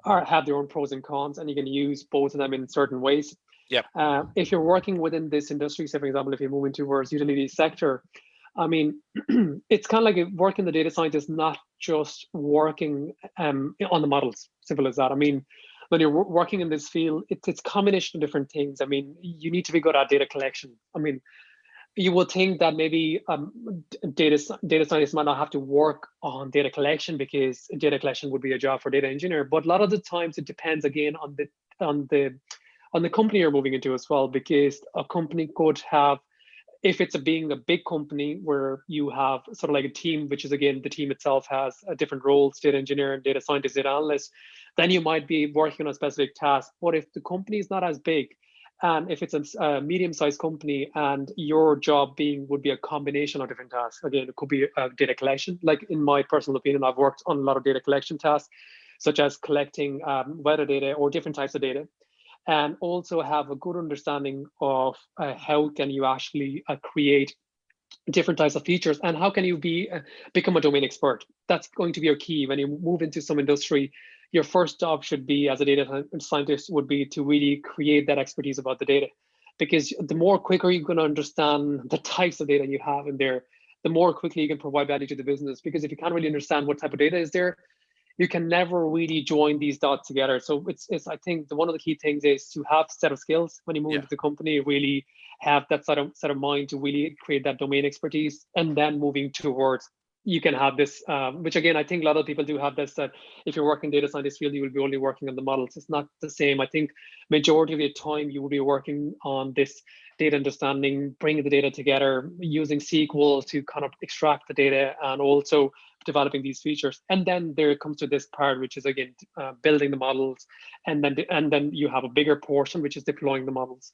have their own pros and cons, and you can use both of them in certain ways. yeah, if you're working within this industry, say for example, if you're moving towards utility sector, I mean, it's kind of like working the data scientist, not just working on the models. Simple as that. I mean, when you're working in this field, it's a combination of different things. I mean, you need to be good at data collection. I mean, you will think that maybe data scientists might not have to work on data collection, because data collection would be a job for data engineer. But a lot of the times it depends again on the company you're moving into as well, because a company could have, if it's being a big company where you have sort of like a team, which is again, the team itself has different roles, data engineer, data scientist, data analyst, then you might be working on a specific task. But if the company is not as big, and if it's a medium-sized company, and your job would be a combination of different tasks. Again, it could be data collection. Like in my personal opinion, I've worked on a lot of data collection tasks, such as collecting weather data or different types of data, and also have a good understanding of how can you actually create different types of features, and how can you become a domain expert. That's going to be your key when you move into some industry. Your first job should be, as a data scientist, would be to really create that expertise about the data, because the more quicker you can understand the types of data you have in there, the more quickly you can provide value to the business. Because if you can't really understand what type of data is there, you can never really join these dots together. So it's I think one of the key things is to have a set of skills when you move into the company, really have that set of mind to really create that domain expertise, and then moving towards, you can have this, which again, I think a lot of people do have this, that if you're working data scientist field, you will be only working on the models. It's not the same. I think majority of the time you will be working on this data understanding, bringing the data together, using SQL to kind of extract the data, and also developing these features. And then there comes to this part, which is again building the models, and then you have a bigger portion, which is deploying the models.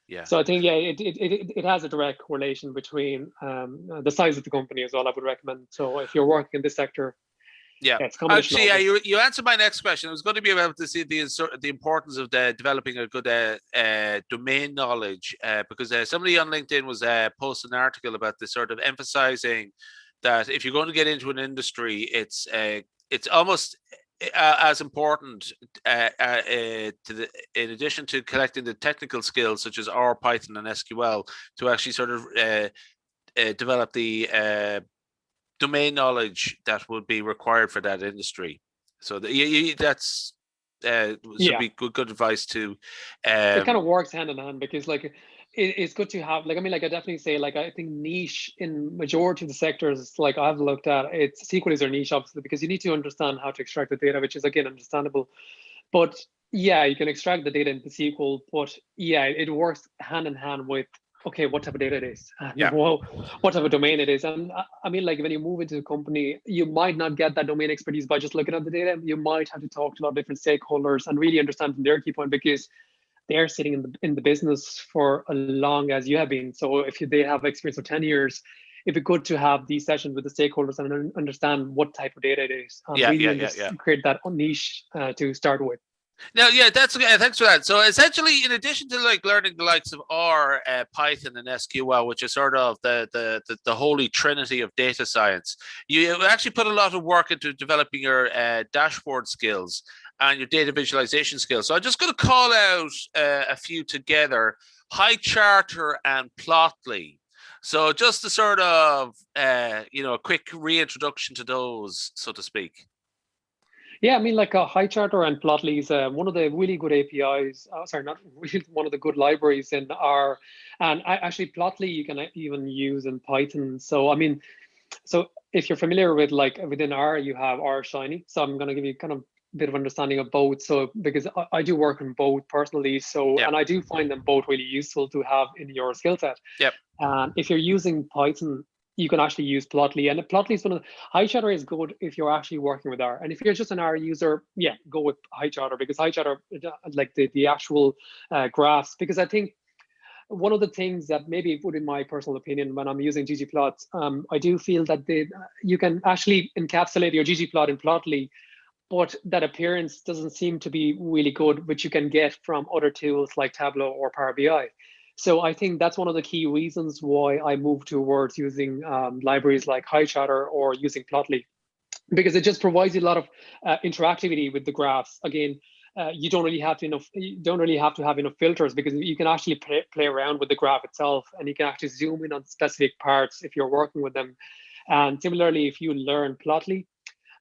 yeah. So I think it has a direct correlation between the size of the company as well, I would recommend. So if you're working in this sector, it's a combination. Actually, you answered my next question. I was going to be able to see the importance of developing a good domain knowledge, because somebody on LinkedIn was posting an article about this, sort of emphasizing that if you're going to get into an industry, it's almost as important in addition to collecting the technical skills such as R, Python, and SQL, to actually sort of develop the domain knowledge that would be required for that industry. So that's should be good advice too. It kind of works hand in hand, because like it's good to have, like, I mean, like, I definitely say, like, I think niche in majority of the sectors, like I've looked at, it's SQL is their niche, obviously, because you need to understand how to extract the data, which is again understandable. But yeah, you can extract the data into SQL, but yeah, it works hand in hand with okay, what type of data it is, Yeah. what type of domain it is. And I mean, like when you move into a company, you might not get that domain expertise by just looking at the data. You might have to talk to a lot of different stakeholders and really understand from their key point, because they're sitting in the business for as long as you have been. So if they have experience of 10 years, it'd be good to have these sessions with the stakeholders and understand what type of data it is, and Yeah, really yeah, yeah, yeah. create that niche to start with. Now, yeah, that's okay. Thanks for that. So, essentially, in addition to like learning the likes of R, Python, and SQL, which is sort of the holy trinity of data science, you actually put a lot of work into developing your dashboard skills and your data visualization skills. So, I'm just going to call out a few together: Charter and Plotly. So, just to sort of a quick reintroduction to those, so to speak. Yeah, I mean, like Charter and Plotly is one of the really good APIs. Sorry, not really one of the good libraries in R. And actually, Plotly you can even use in Python. So I mean, so if you're familiar with like within R, you have R Shiny. So I'm going to give you kind of a bit of understanding of both. So because I do work on both personally, so Yep. and I do find them both really useful to have in your skill set. Yep. And if you're using Python, you can actually use Plotly. And Plotly is one of HighCharter is good if you're actually working with R. And if you're just an R user, yeah, go with HighCharter, because HighCharter, like the actual graphs, because I think one of the things that maybe put in my personal opinion when I'm using ggplots, I do feel that you can actually encapsulate your ggplot in Plotly, but that appearance doesn't seem to be really good, which you can get from other tools like Tableau or Power BI. So I think that's one of the key reasons why I moved towards using libraries like HighCharter or using Plotly, because it just provides you a lot of interactivity with the graphs. Again, you don't really have to have enough filters, because you can actually play around with the graph itself, and you can actually zoom in on specific parts if you're working with them. And similarly, if you learn Plotly,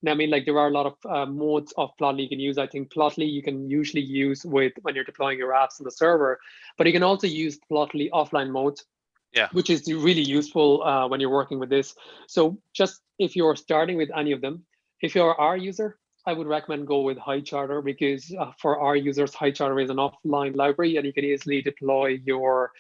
now, I mean, like there are a lot of modes of Plotly you can use. I think Plotly you can usually use with when you're deploying your apps on the server, but you can also use Plotly offline mode, Yeah. which is really useful when you're working with this. So just if you're starting with any of them, if you're our user, I would recommend go with HighCharter, because for our users, HighCharter is an offline library, and you can easily deploy your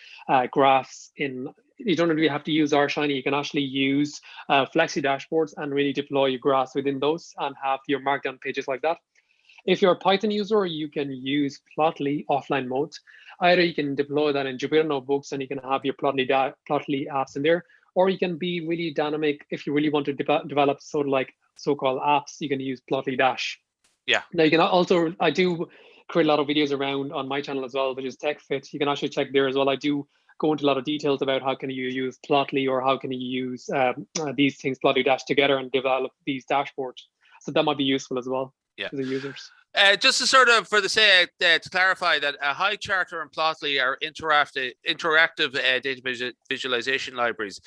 graphs in. You don't really have to use R Shiny. You can actually use Flexi dashboards and really deploy your graphs within those and have your markdown pages like that. If you're a Python user, you can use Plotly offline mode. Either you can deploy that in Jupyter Notebooks and you can have your Plotly apps in there, or you can be really dynamic. If you really want to develop sort of like so-called apps, you can use Plotly Dash. Yeah. Now you can also, I do create a lot of videos around on my channel as well, which is TechFit. You can actually check there as well. I do go into a lot of details about how can you use Plotly, or how can you use these things, Plotly Dash, together and develop these dashboards. So that might be useful as well Yeah. to the users. Just to sort of, for the sake to clarify that HighCharter and Plotly are interactive data visualization libraries.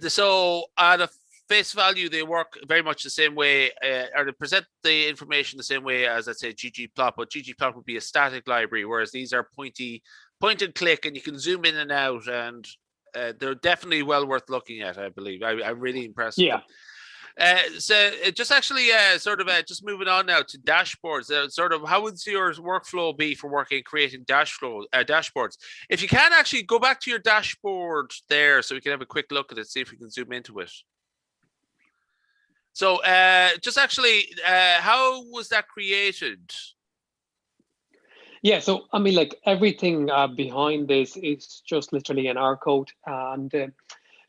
So at a face value, they work very much the same way, or they present the information the same way as, let's say, ggplot, but ggplot would be a static library, whereas these are point and click, and you can zoom in and out, and they're definitely well worth looking at, I believe. I'm really impressed with them. So just actually sort of just moving on now to dashboards. Sort of how would your workflow be for creating dashboards? If you can actually go back to your dashboard there, so we can have a quick look at it, see if we can zoom into it. So just actually, how was that created? Yeah, so I mean, like everything behind this is just literally an R code, and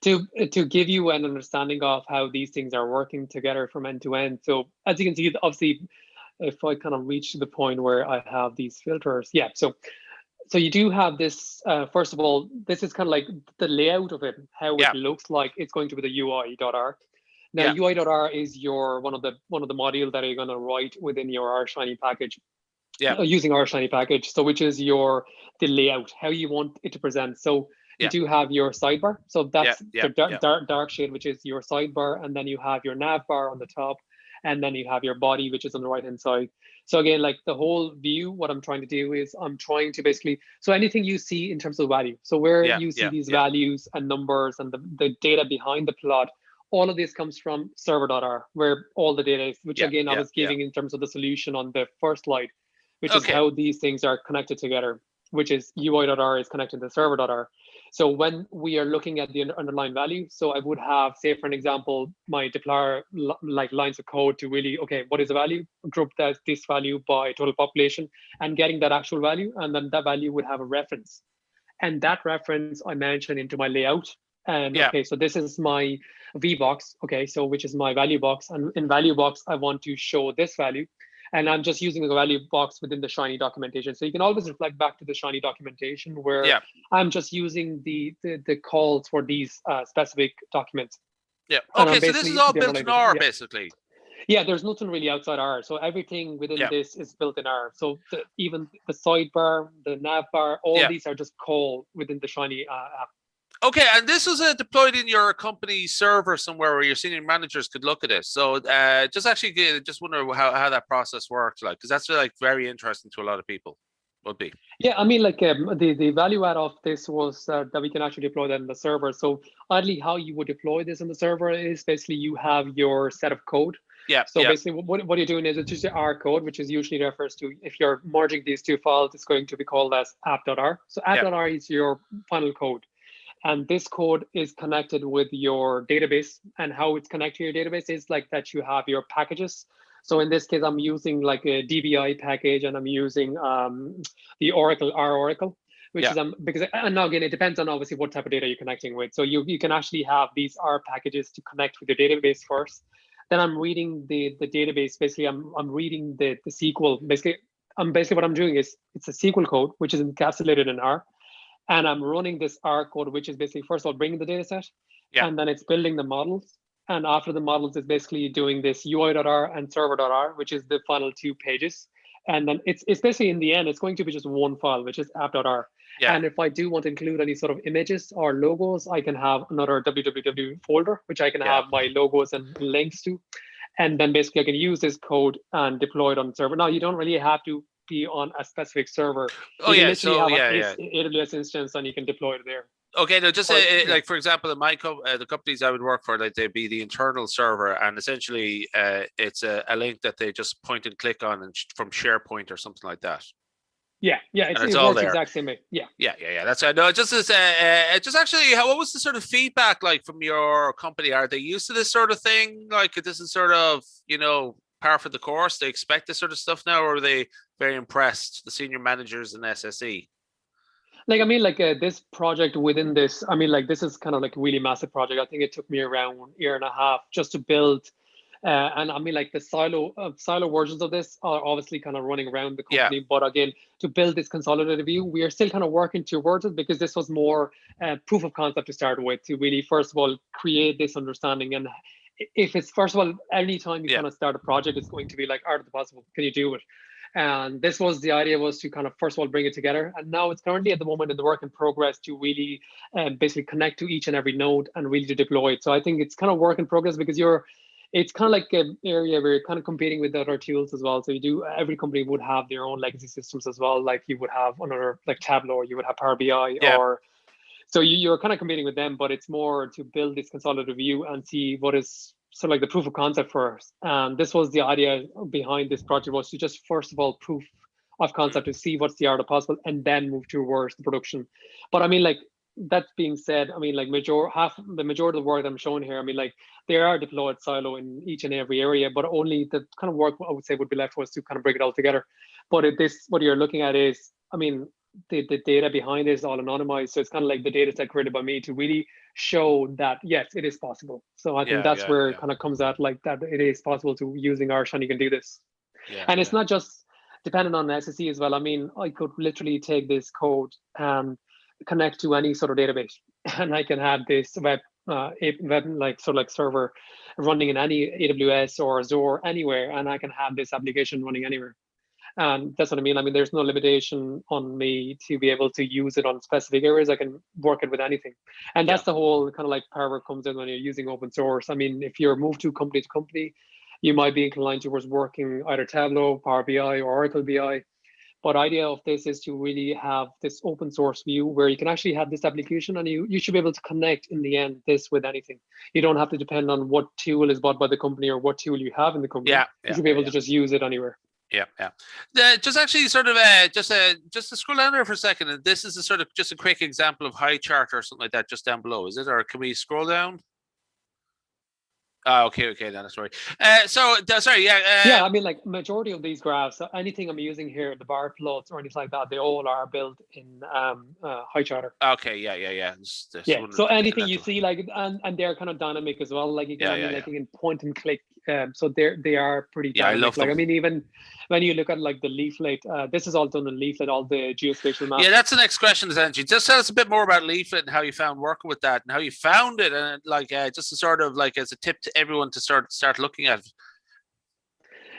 to give you an understanding of how these things are working together from end to end. So as you can see, obviously, if I kind of reach the point where I have these filters, yeah. So you do have this. First of all, this is kind of like the layout of it, how it looks like. It's going to be the UI.R. Now, UI.R is your one of the module that you're going to write within your R Shiny package. Yeah. Using R Shiny package, so which is the layout, how you want it to present. So you do have your sidebar. So that's the dark shade, which is your sidebar, and then you have your nav bar on the top, and then you have your body, which is on the right hand side. So again, like the whole view, what I'm trying to do is I'm trying to basically, so anything you see in terms of value, so where you see these values and numbers and the data behind the plot, all of this comes from server.r, where all the data is, which again, I was giving in terms of the solution on the first slide, which is how these things are connected together, which is UI.r is connected to server.r. So when we are looking at the underlying value, so I would have, say for an example, my deployer like lines of code to really, okay, what is the value? Group that this value by total population and getting that actual value. And then that value would have a reference. And that reference I mention into my layout. And Yeah. okay, so this is my VBox, okay, so which is my value box. And in value box, I want to show this value. And I'm just using the value box within the Shiny documentation. So you can always reflect back to the Shiny documentation where Yeah. I'm just using the calls for these specific documents. Yeah. And Okay, I'm so this is basically all the built in underlying, R, yeah. basically. Yeah, there's nothing really outside R. So everything within Yeah. this is built in R. So even the sidebar, the nav bar, all Yeah. these are just called within the Shiny app. Okay, and this was deployed in your company server somewhere where your senior managers could look at it. So just wonder how that process worked, like, because that's like very interesting to a lot of people. Would be. Yeah, I mean, like the value add of this was that we can actually deploy that in the server. So ideally, how you would deploy this in the server is basically you have your set of code. Yeah. So Yeah. basically, what you're doing is it's just the R code, which is usually refers to if you're merging these two files, it's going to be called as app.r. So app.r is your final code. And this code is connected with your database. And how it's connected to your database is like that you have your packages. So in this case, I'm using like a DBI package, and I'm using the Oracle, R Oracle, which Yeah. is because, and now again, it depends on obviously what type of data you're connecting with. So you can actually have these R packages to connect with your database first. Then I'm reading the database. Basically, I'm reading the SQL. Basically what I'm doing is it's a SQL code which is encapsulated in R, and I'm running this R code, which is basically first of all bringing the data set, Yeah. and then it's building the models. And after the models, it's basically doing this UI.R and server.R, which is the final 2 pages. And then it's basically in the end, it's going to be just one file, which is app.r. Yeah. And if I do want to include any sort of images or logos, I can have another www folder, which I can have my logos and links to. And then basically I can use this code and deploy it on the server. Now, you don't really have to be on a specific server. Oh You can yeah. literally So have an yeah. AWS instance and you can deploy it there. Okay, no, just Or, like for example, in my the companies I would work for, like they'd be the internal server, and essentially it's a link that they just point and click on, and from SharePoint or something like that. Yeah, And it all works there. exact same way. Yeah. That's no. Just actually, what was the sort of feedback like from your company? Are they used to this sort of thing? Like this is sort of par for the course. They expect this sort of stuff now, or are they very impressed? The senior managers in SSE. Like, I mean, like this project within this, I mean, like this is kind of like a really massive project. I think it took me around 1.5 years just to build. And I mean, like the silo versions of this are obviously kind of running around the company. But again, to build this consolidated view, we are still kind of working towards it because this was more proof of concept to start with, to really, first of all, create this understanding. And if it's, first of all, anytime you kind of start a project, it's going to be like, art of the possible, can you do it? And this was the idea, was to kind of first of all bring it together. And now it's currently at the moment in the work in progress to really basically connect to each and every node and really to deploy it. So I think it's kind of work in progress because it's kind of like an area where you're kind of competing with other tools as well. So every company would have their own legacy systems as well. Like you would have another like Tableau, or you would have Power BI, or so you're kind of competing with them, but it's more to build this consolidated view and see what is sort of like the proof of concept first. And this was the idea behind this project, was to just first of all proof of concept to see what's the art of possible, and then move towards the production. But I mean, like that being said, I mean, like the majority of the work that I'm showing here, I mean, like there are deployed silo in each and every area, but only the kind of work I would say would be left was to kind of bring it all together. But what you're looking at is, I mean, the data behind it is all anonymized. So it's kind of like the data set created by me to really show that, yes, it is possible. So I think that's where it kind of comes out, like that it is possible to using R, and you can do this. And it's not just dependent on SSE as well. I mean, I could literally take this code and connect to any sort of database, and I can have this web like sort of like server running in any AWS or Azure anywhere, and I can have this application running anywhere. And that's what I mean. I mean, there's no limitation on me to be able to use it on specific areas. I can work it with anything. And that's the whole kind of like power comes in when you're using open source. I mean, if you're moved to company, you might be inclined towards working either Tableau, Power BI, or Oracle BI. But idea of this is to really have this open source view where you can actually have this application, and you should be able to connect in the end this with anything. You don't have to depend on what tool is bought by the company or what tool you have in the company. You should be able to just use it anywhere. Yeah, yeah. Just actually sort of just to scroll down there for a second, and this is a sort of just a quick example of high chart or something like that just down below, is it? Or can we scroll down? Oh, okay, okay, then sorry. Sorry, Yeah, I mean, like majority of these graphs, anything I'm using here, the bar plots or anything like that, they all are built in high charter. okay, yeah. This Yeah. one So looking anything at you the, see, like, and they're kind of dynamic as well. Like you can, I mean, yeah. like you can point and click. So they are pretty Yeah, I dynamic. love Like them. I mean, even when you look at like the leaflet, this is all done in leaflet, all the geospatial Yeah, maps. that's the next question, essentially. Just tell us a bit more about Leaflet and how you found working with that and how you found it, and like just to sort of like as a tip to everyone to start looking at it.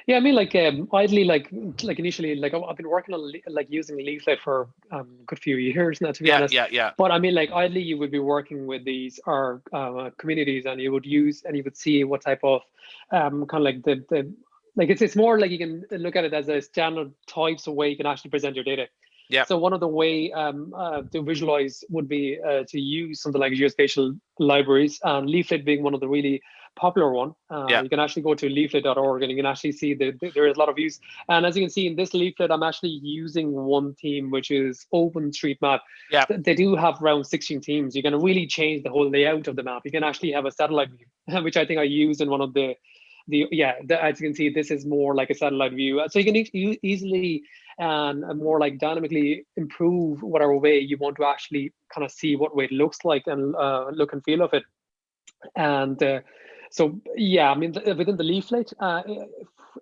Yeah, I mean, like idly, like initially, like I've been working on like using Leaflet for a good few years now, to be honest. Yeah. But I mean, like idly, you would be working with these or communities, and you would use and you would see what type of kind of like the like it's more like you can look at it as a standard types of way you can actually present your data. Yeah, So one of the way to visualize would be to use something like geospatial libraries, and Leaflet being one of the really popular one. yeah, You can actually go to leaflet.org and you can actually see that there is a lot of use. And as you can see in this leaflet, I'm actually using one theme, which is OpenStreetMap. yeah. They do have around 16 themes. You can really change the whole layout of the map. You can actually have a satellite view, which I think I used in one of as you can see, this is more like a satellite view. So you can easily and more like dynamically improve whatever way you want to actually kind of see what way it looks like and look and feel of it. And so yeah, I mean within the leaflet,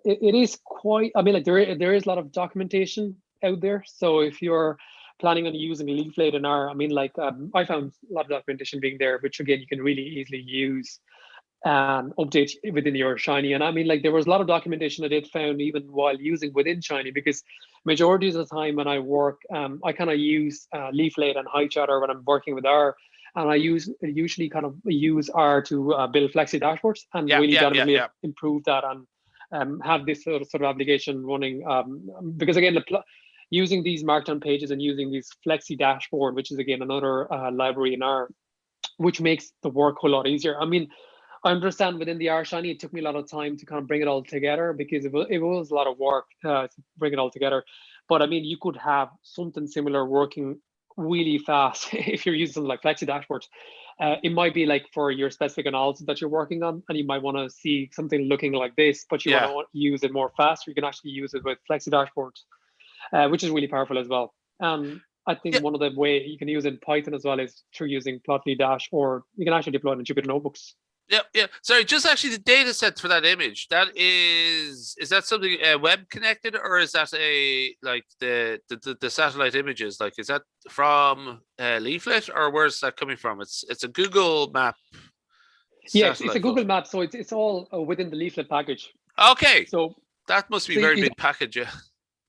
it is quite. I mean, like there is a lot of documentation out there. So if you're planning on using leaflet in R, I mean, like I found a lot of documentation being there, which again you can really easily use and update within your Shiny. And I mean, like there was a lot of documentation I did found even while using within Shiny, because majority of the time when I work, I kind of use Leaflet and HighChatter when I'm working with R. And I usually kind of use R to build flexi dashboards and really dynamically Yeah. improve that and have this sort of application running. Because again, using these markdown pages and using these flexi dashboard, which is again another library in R, which makes the work a whole lot easier. I mean, I understand within the R Shiny, it took me a lot of time to kind of bring it all together because it was a lot of work to bring it all together. But I mean, you could have something similar working really fast if you're using something like Flexi dashboards. It might be like for your specific analysis that you're working on, and you might want to see something looking like this, but you want Yeah. to use it more faster. You can actually use it with Flexi dashboards, which is really powerful as well. I think Yeah. one of the way you can use it in Python as well is through using Plotly Dash, or you can actually deploy it in Jupyter Notebooks. Yeah. Sorry, just actually the data set for that image. That is that something web connected, or is that a like the satellite images? Like, is that from Leaflet, or where's that coming from? It's a Google Map Yeah, it's a satellite Google photo. Map, so it's all within the Leaflet package. Okay, So that must be a so very you big package. Yeah.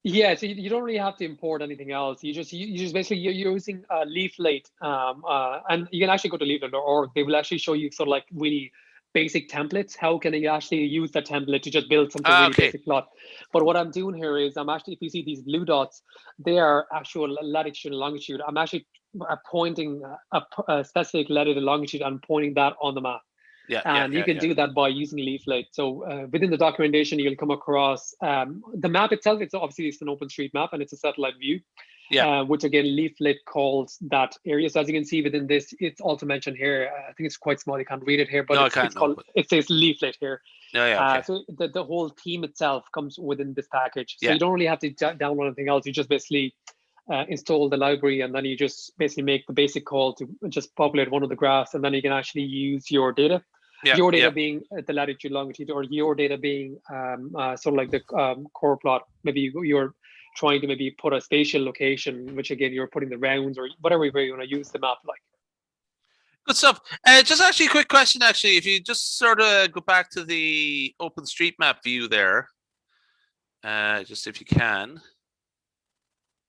yeah, so you don't really have to import anything else. You just basically you're using Leaflet, and you can actually go to leaflet.org. They will actually show you sort of like really basic templates. How can you actually use that template to just build something really Okay. basic plot? But what I'm doing here is I'm actually, if you see these blue dots, they are actual latitude and longitude. I'm actually pointing a specific latitude and longitude and pointing that on the map. And you can Yeah. do that by using Leaflet. So within the documentation, you'll come across the map itself. It's obviously it's an OpenStreetMap and it's a satellite view, Yeah. which again, Leaflet calls that area. So as you can see within this, it's also mentioned here. I think it's quite small. You can't read it here, but No, I it's can't. No, called, but it says Leaflet here. yeah. Okay. So the whole theme itself comes within this package. So Yeah. you don't really have to download anything else. You just basically install the library, and then you just basically make the basic call to just populate one of the graphs, and then you can actually use your data. Your Yeah. data being the latitude, longitude, or your data being sort of like the core plot. Maybe you're trying to maybe put a spatial location, which again, you're putting the rounds or whatever way you want to use the map like. Good stuff. Just actually a quick question, actually, if you just sort of go back to the OpenStreetMap view there, just if you can.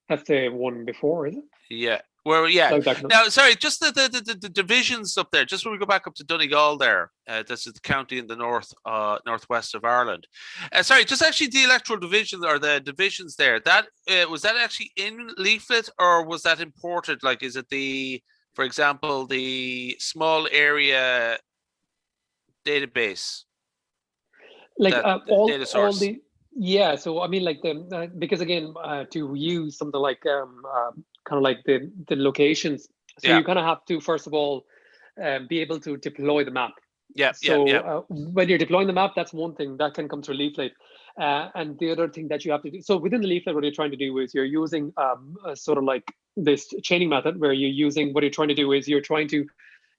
That's the one before, is it? Yeah. Yeah. Like that, no? Now, sorry, just the divisions up there. Just when we go back up to Donegal there, this is the county in the northwest of Ireland. Sorry, just actually the electoral divisions or the divisions there. That was that actually in Leaflet, or was that imported? Like, is it for example, the small area database? Like That all data all source. the Yeah, so I mean, like because again, to use something like kind of like the locations, so Yeah, you kind of have to first of all be able to deploy the map. yeah, yeah, So yeah, when you're deploying the map, that's one thing that can come through Leaflet, and the other thing that you have to do. So within the Leaflet, what you're trying to do is you're using sort of like this chaining method, where you're using what you're trying to do is you're trying to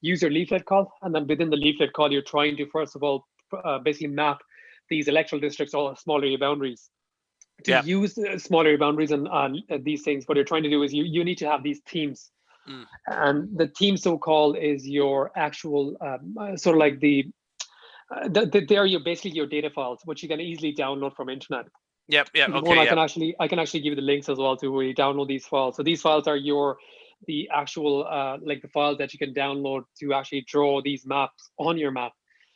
use your Leaflet call, and then within the Leaflet call, you're trying to first of all basically map these electoral districts or small area boundaries. To yeah. use small area boundaries and these things, what you're trying to do is you need to have these teams. Mm. And the team so-called is your actual sort of like they're your basically your data files, which you can easily download from internet. Yep, yep, If you want, okay, yep. I can actually give you the links as well to where you download these files. So these files are the actual like the files that you can download to actually draw these maps on your map.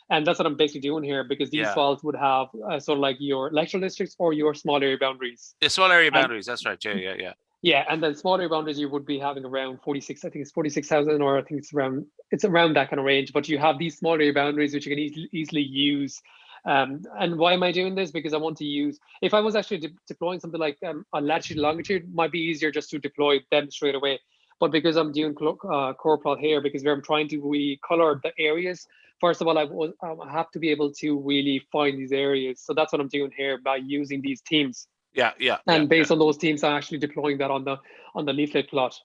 And that's what I'm basically doing here, because these Yeah. files would have sort of like your electoral districts or your small area boundaries. The small area And boundaries, that's right. Yeah, yeah, yeah. yeah, and then smaller boundaries you would be having around 46. I think it's 46,000, or I think it's around that kind of range. But you have these smaller boundaries which you can easily use. And why am I doing this? Because I want to use. If I was actually deploying something like on latitude longitude, it might be easier just to deploy them straight away. But because I'm doing core plot here, because I'm trying to really color the areas. First of all, I have to be able to really find these areas. So that's what I'm doing here by using these teams, Yeah, yeah, yeah, and yeah. based on those teams, I'm actually deploying that on the leaflet plot.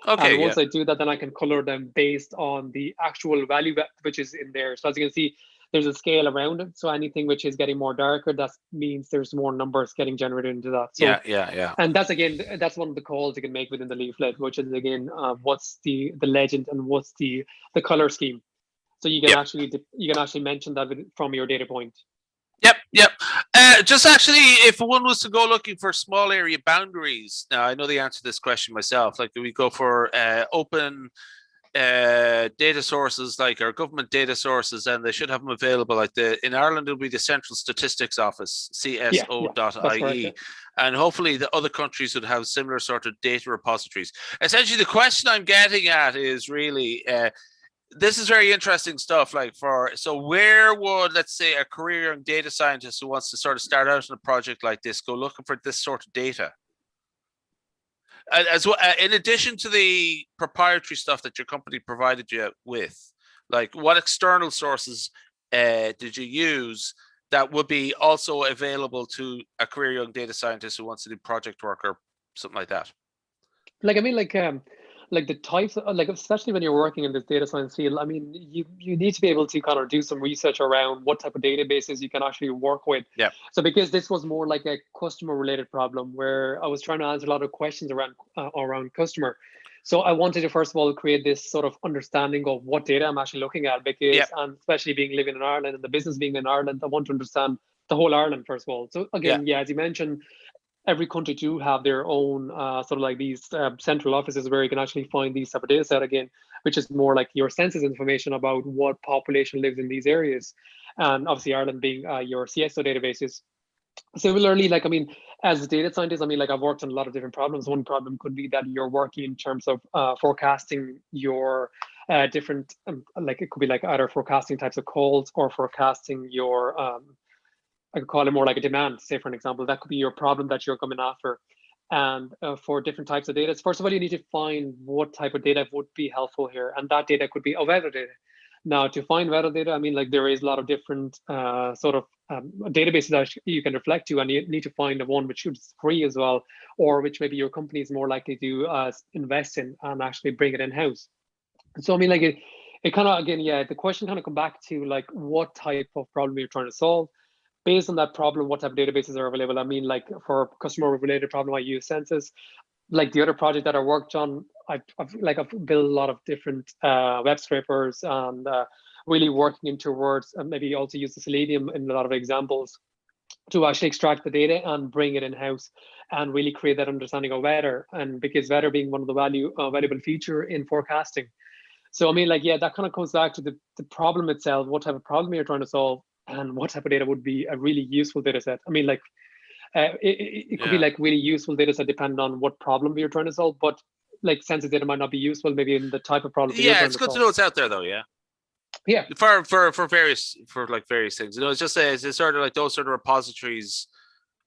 Okay, And yeah. once I do that, then I can color them based on the actual value which is in there. So as you can see, there's a scale around it. So anything which is getting more darker, that means there's more numbers getting generated into that. So, Yeah, yeah, yeah. and that's again, that's one of the calls you can make within the leaflet, which is again, what's the legend and what's the color scheme. So Yep. you can actually mention that from your data point. Yep, yep. Just actually, if one was to go looking for small area boundaries, now I know the answer to this question myself. Like, do we go for open data sources, like our government data sources, and they should have them available? Like in Ireland, it'll be the Central Statistics Office, Yeah, yeah, that's correct. Yeah. CSO.ie, and hopefully the other countries would have similar sort of data repositories. Essentially, the question I'm getting at is really. This is very interesting stuff. Like so where would, let's say, a career young data scientist who wants to sort of start out in a project like this go looking for this sort of data? As well, in addition to the proprietary stuff that your company provided you with, like what external sources did you use that would be also available to a career young data scientist who wants to do project work or something like that? Like I mean, like the types of, like especially when you're working in this data science field, I mean, you need to be able to kind of do some research around what type of databases you can actually work with. Yeah. So because this was more like a customer related problem where I was trying to answer a lot of questions around customer. So I wanted to first of all create this sort of understanding of what data I'm actually looking at, because Yeah. and especially being living in Ireland and the business being in Ireland, I want to understand the whole Ireland first of all. So Yeah. again, yeah, as you mentioned, every country do have their own sort of like these central offices where you can actually find these type of data set again, which is more like your census information about what population lives in these areas. And obviously Ireland being your CSO databases. Similarly, like I mean, as a data scientist, I mean, like I've worked on a lot of different problems. One problem could be that you're working in terms of forecasting your different, like it could be like either forecasting types of calls or forecasting your I could call it more like a demand, say for an example, that could be your problem that you're coming after. And for different types of data, first of all, you need to find what type of data would be helpful here. And that data could be weather data. Now, to find weather data, I mean, like there is a lot of different sort of databases that you can reflect to, and you need to find the one which is free as well, or which maybe your company is more likely to invest in and actually bring it in-house. So, I mean, like it kind of, again, yeah, the question kind of come back to like what type of problem you're trying to solve. Based on that problem, what type of databases are available? I mean, like for customer related problem, I use Census. Like the other project that I worked on, I've built a lot of different web scrapers and really working in towards maybe also use the Selenium in a lot of examples to actually extract the data and bring it in house and really create that understanding of weather. And because weather being one of the valuable feature in forecasting. So I mean, like, yeah, that kind of comes back to the problem itself, what type of problem you're trying to solve, and what type of data would be a really useful data set. I mean, like, it could be Yeah. like really useful data set depending on what problem you're trying to solve, but like census data might not be useful maybe in the type of problem that you're Yeah, trying it's to good to solve. know it's out there though, yeah. Yeah, For various things. You know, it's just it's sort of like those sort of repositories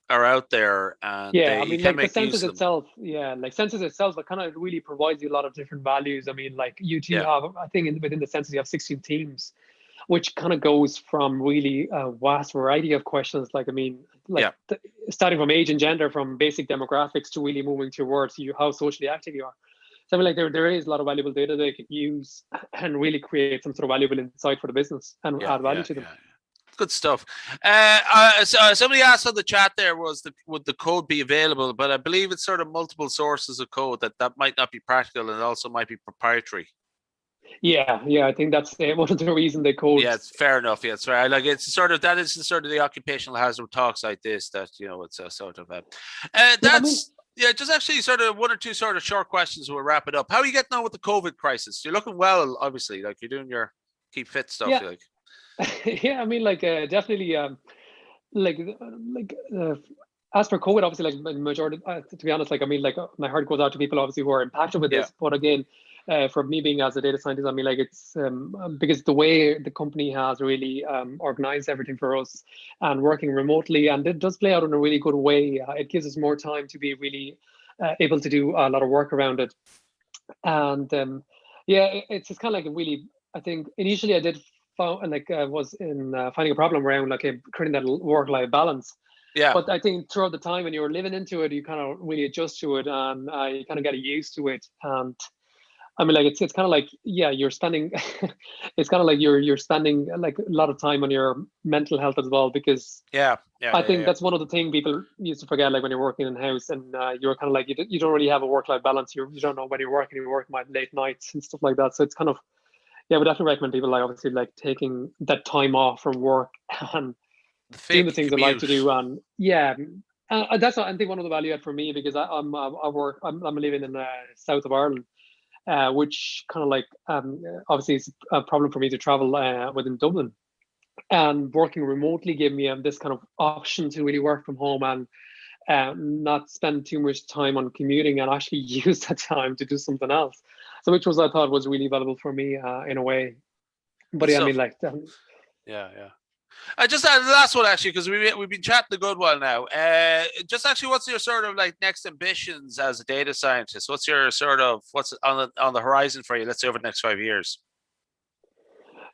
are out there, and Yeah, I you mean, can like the make use census of them. itself, yeah, like census itself, it kind of really provides you a lot of different values. I mean, like you do Yeah, have, I think within the census, you have 16 themes, which kind of goes from really a vast variety of questions. Like, I mean, like yeah, starting from age and gender, from basic demographics to really moving towards you, how socially active you are. So I mean, like there is a lot of valuable data they could use and really create some sort of valuable insight for the business and yeah, add value yeah, to them. yeah. Good stuff. Somebody asked on the chat there was would the code be available, but I believe it's sort of multiple sources of code that might not be practical and also might be proprietary. Yeah, yeah, I think that's one of the reasons they code. Yeah, it's fair enough. Yeah, it's fair. Like it's sort of that is sort of the occupational hazard talks like this that it's a sort of Yeah, I mean, that's yeah, just actually sort of one or two sort of short questions. We'll wrap it up. How are you getting on with the COVID crisis? You're looking well, obviously. Like you're doing your keep fit stuff. yeah, You're like yeah, I mean, like definitely, like as for COVID, obviously, like majority, to be honest, like I mean, like my heart goes out to people obviously who are impacted with yeah, this. But again, for me being as a data scientist, I mean, like it's because the way the company has really organized everything for us and working remotely, and it does play out in a really good way. It gives us more time to be really able to do a lot of work around it. And yeah, it's just kind of like a really, I think initially I did found like was in finding a problem around like creating that work-life balance. yeah. But I think throughout the time when you're living into it, you kind of really adjust to it, and you kind of get used to it. And I mean, like it's kind of like, yeah, you're spending, it's kind of like you're spending like a lot of time on your mental health as well, because Yeah, yeah, I yeah, think yeah. that's one of the things people used to forget, like when you're working in house and you're kind of like, you don't really have a work-life balance. You don't know when you're working at late nights and stuff like that. So it's kind of, yeah, I would definitely recommend people like obviously like taking that time off from work and The doing the fake things I like to commute. do. And yeah, that's I think one of the value add for me, because I work, I'm living in the south of Ireland, which kind of like obviously it's a problem for me to travel within Dublin. And working remotely gave me this kind of option to really work from home and not spend too much time on commuting and actually use that time to do something else. So, which was I thought was really valuable for me in a way. But Good yeah, I mean, stuff. like, Yeah, yeah. I just had the last one actually because we've been chatting a good while now. Just actually, what's your sort of like next ambitions as a data scientist? What's your sort of what's on the horizon for you? Let's say over the next 5 years.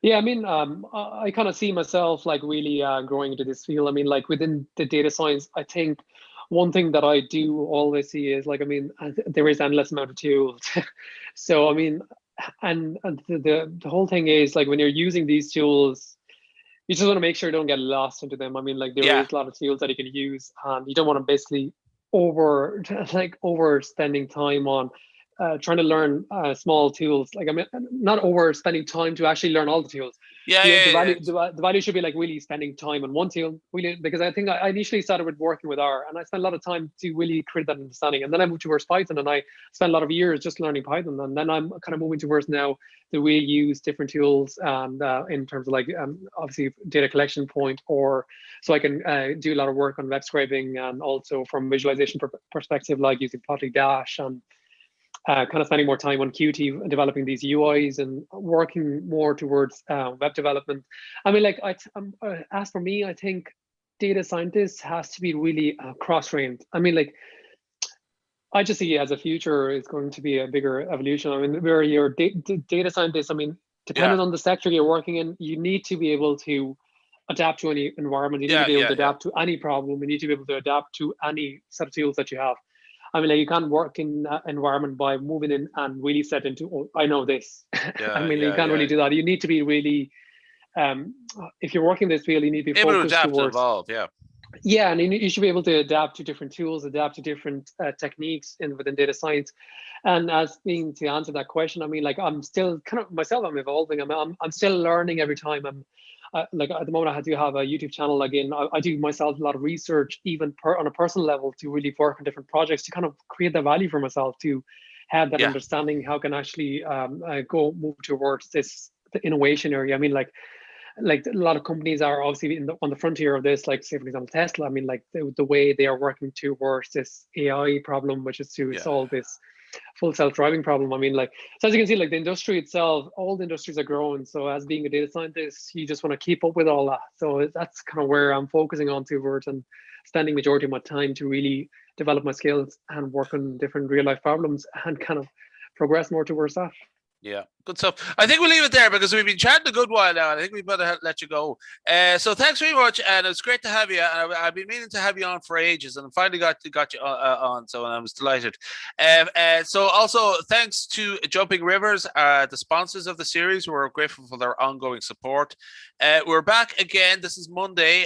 yeah, I mean, I kind of see myself like really growing into this field. I mean, like within the data science, I think one thing that I do always see is like, I mean, there is endless amount of tools. So, I mean, and the whole thing is like when you're using these tools, you just want to make sure you don't get lost into them. I mean, like there Yeah, is a lot of tools that you can use, and you don't want to basically over like overspending time on trying to learn small tools. Like I mean, not overspending time to actually learn all the tools. yeah, The yeah, yeah. value the value should be like really spending time on one tool, really, because I think I initially started with working with R, and I spent a lot of time to really create that understanding, and then I moved towards Python, and I spent a lot of years just learning Python, and then I'm kind of moving towards now the way you use different tools, and in terms of like obviously data collection point, or so I can do a lot of work on web scraping, and also from visualization perspective, like using Plotly Dash and kind of spending more time on Qt developing these UIs and working more towards web development. I mean, like, as for me, I think data scientist has to be really cross-trained. I mean, like, I just see as a future it's going to be a bigger evolution. I mean, where you're data scientist, I mean, Yeah, depending on the sector you're working in, you need to be able to adapt to any environment. You need to yeah, be able yeah, to yeah. adapt to any problem. You need to be able to adapt to any set of tools that you have. I mean, like you can't work in that environment by moving in and really set into, oh, I know this. I Yeah, mean, you yeah, can't yeah. really do that. You need to be really, um, if you're working this field, you need to be Able to focused adapt and towards, evolve. Yeah, yeah, and you should be able to adapt to different tools, adapt to different techniques within data science. And as being to answer that question, I mean, like I'm still kind of myself, I'm evolving. I'm still learning every time. I'm like at the moment I do have a YouTube channel. Again, I do myself a lot of research, even on a personal level, to really work on different projects to kind of create the value for myself, to have that yeah, understanding how can actually go move towards this the innovation area. I mean, like a lot of companies are obviously on the frontier of this, like say for example Tesla. I mean, like the way they are working towards this AI problem, which is to yeah. solve this. full self-driving problem. I mean, like, so as you can see, like the industry itself, all the industries are growing. So as being a data scientist, you just want to keep up with all that. So that's kind of where I'm focusing on towards and spending majority of my time to really develop my skills and work on different real life problems and kind of progress more towards that. Yeah, good stuff. I think we'll leave it there because we've been chatting a good while now, and I think we better let you go. So thanks very much, and it's great to have you. And I've been meaning to have you on for ages, and I finally got you on, so I was delighted. So also thanks to Jumping Rivers, the sponsors of the series. We're grateful for their ongoing support. We're back again. This is Monday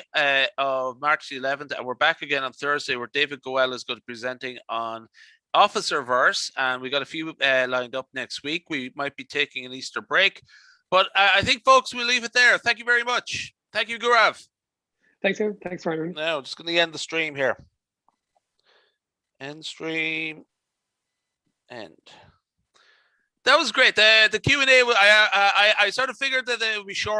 of March the 11th, and we're back again on Thursday, where David Goel is going to be presenting on Officer Verse, and we got a few lined up next week. We might be taking an Easter break, but I think, folks, we'll leave it there. Thank you very much. Thank you, Gaurav. Thanks, Aaron. Thanks for having me. Now, just going to end the stream here. End stream. End. That was great. The Q&A, I sort of figured that it would be short.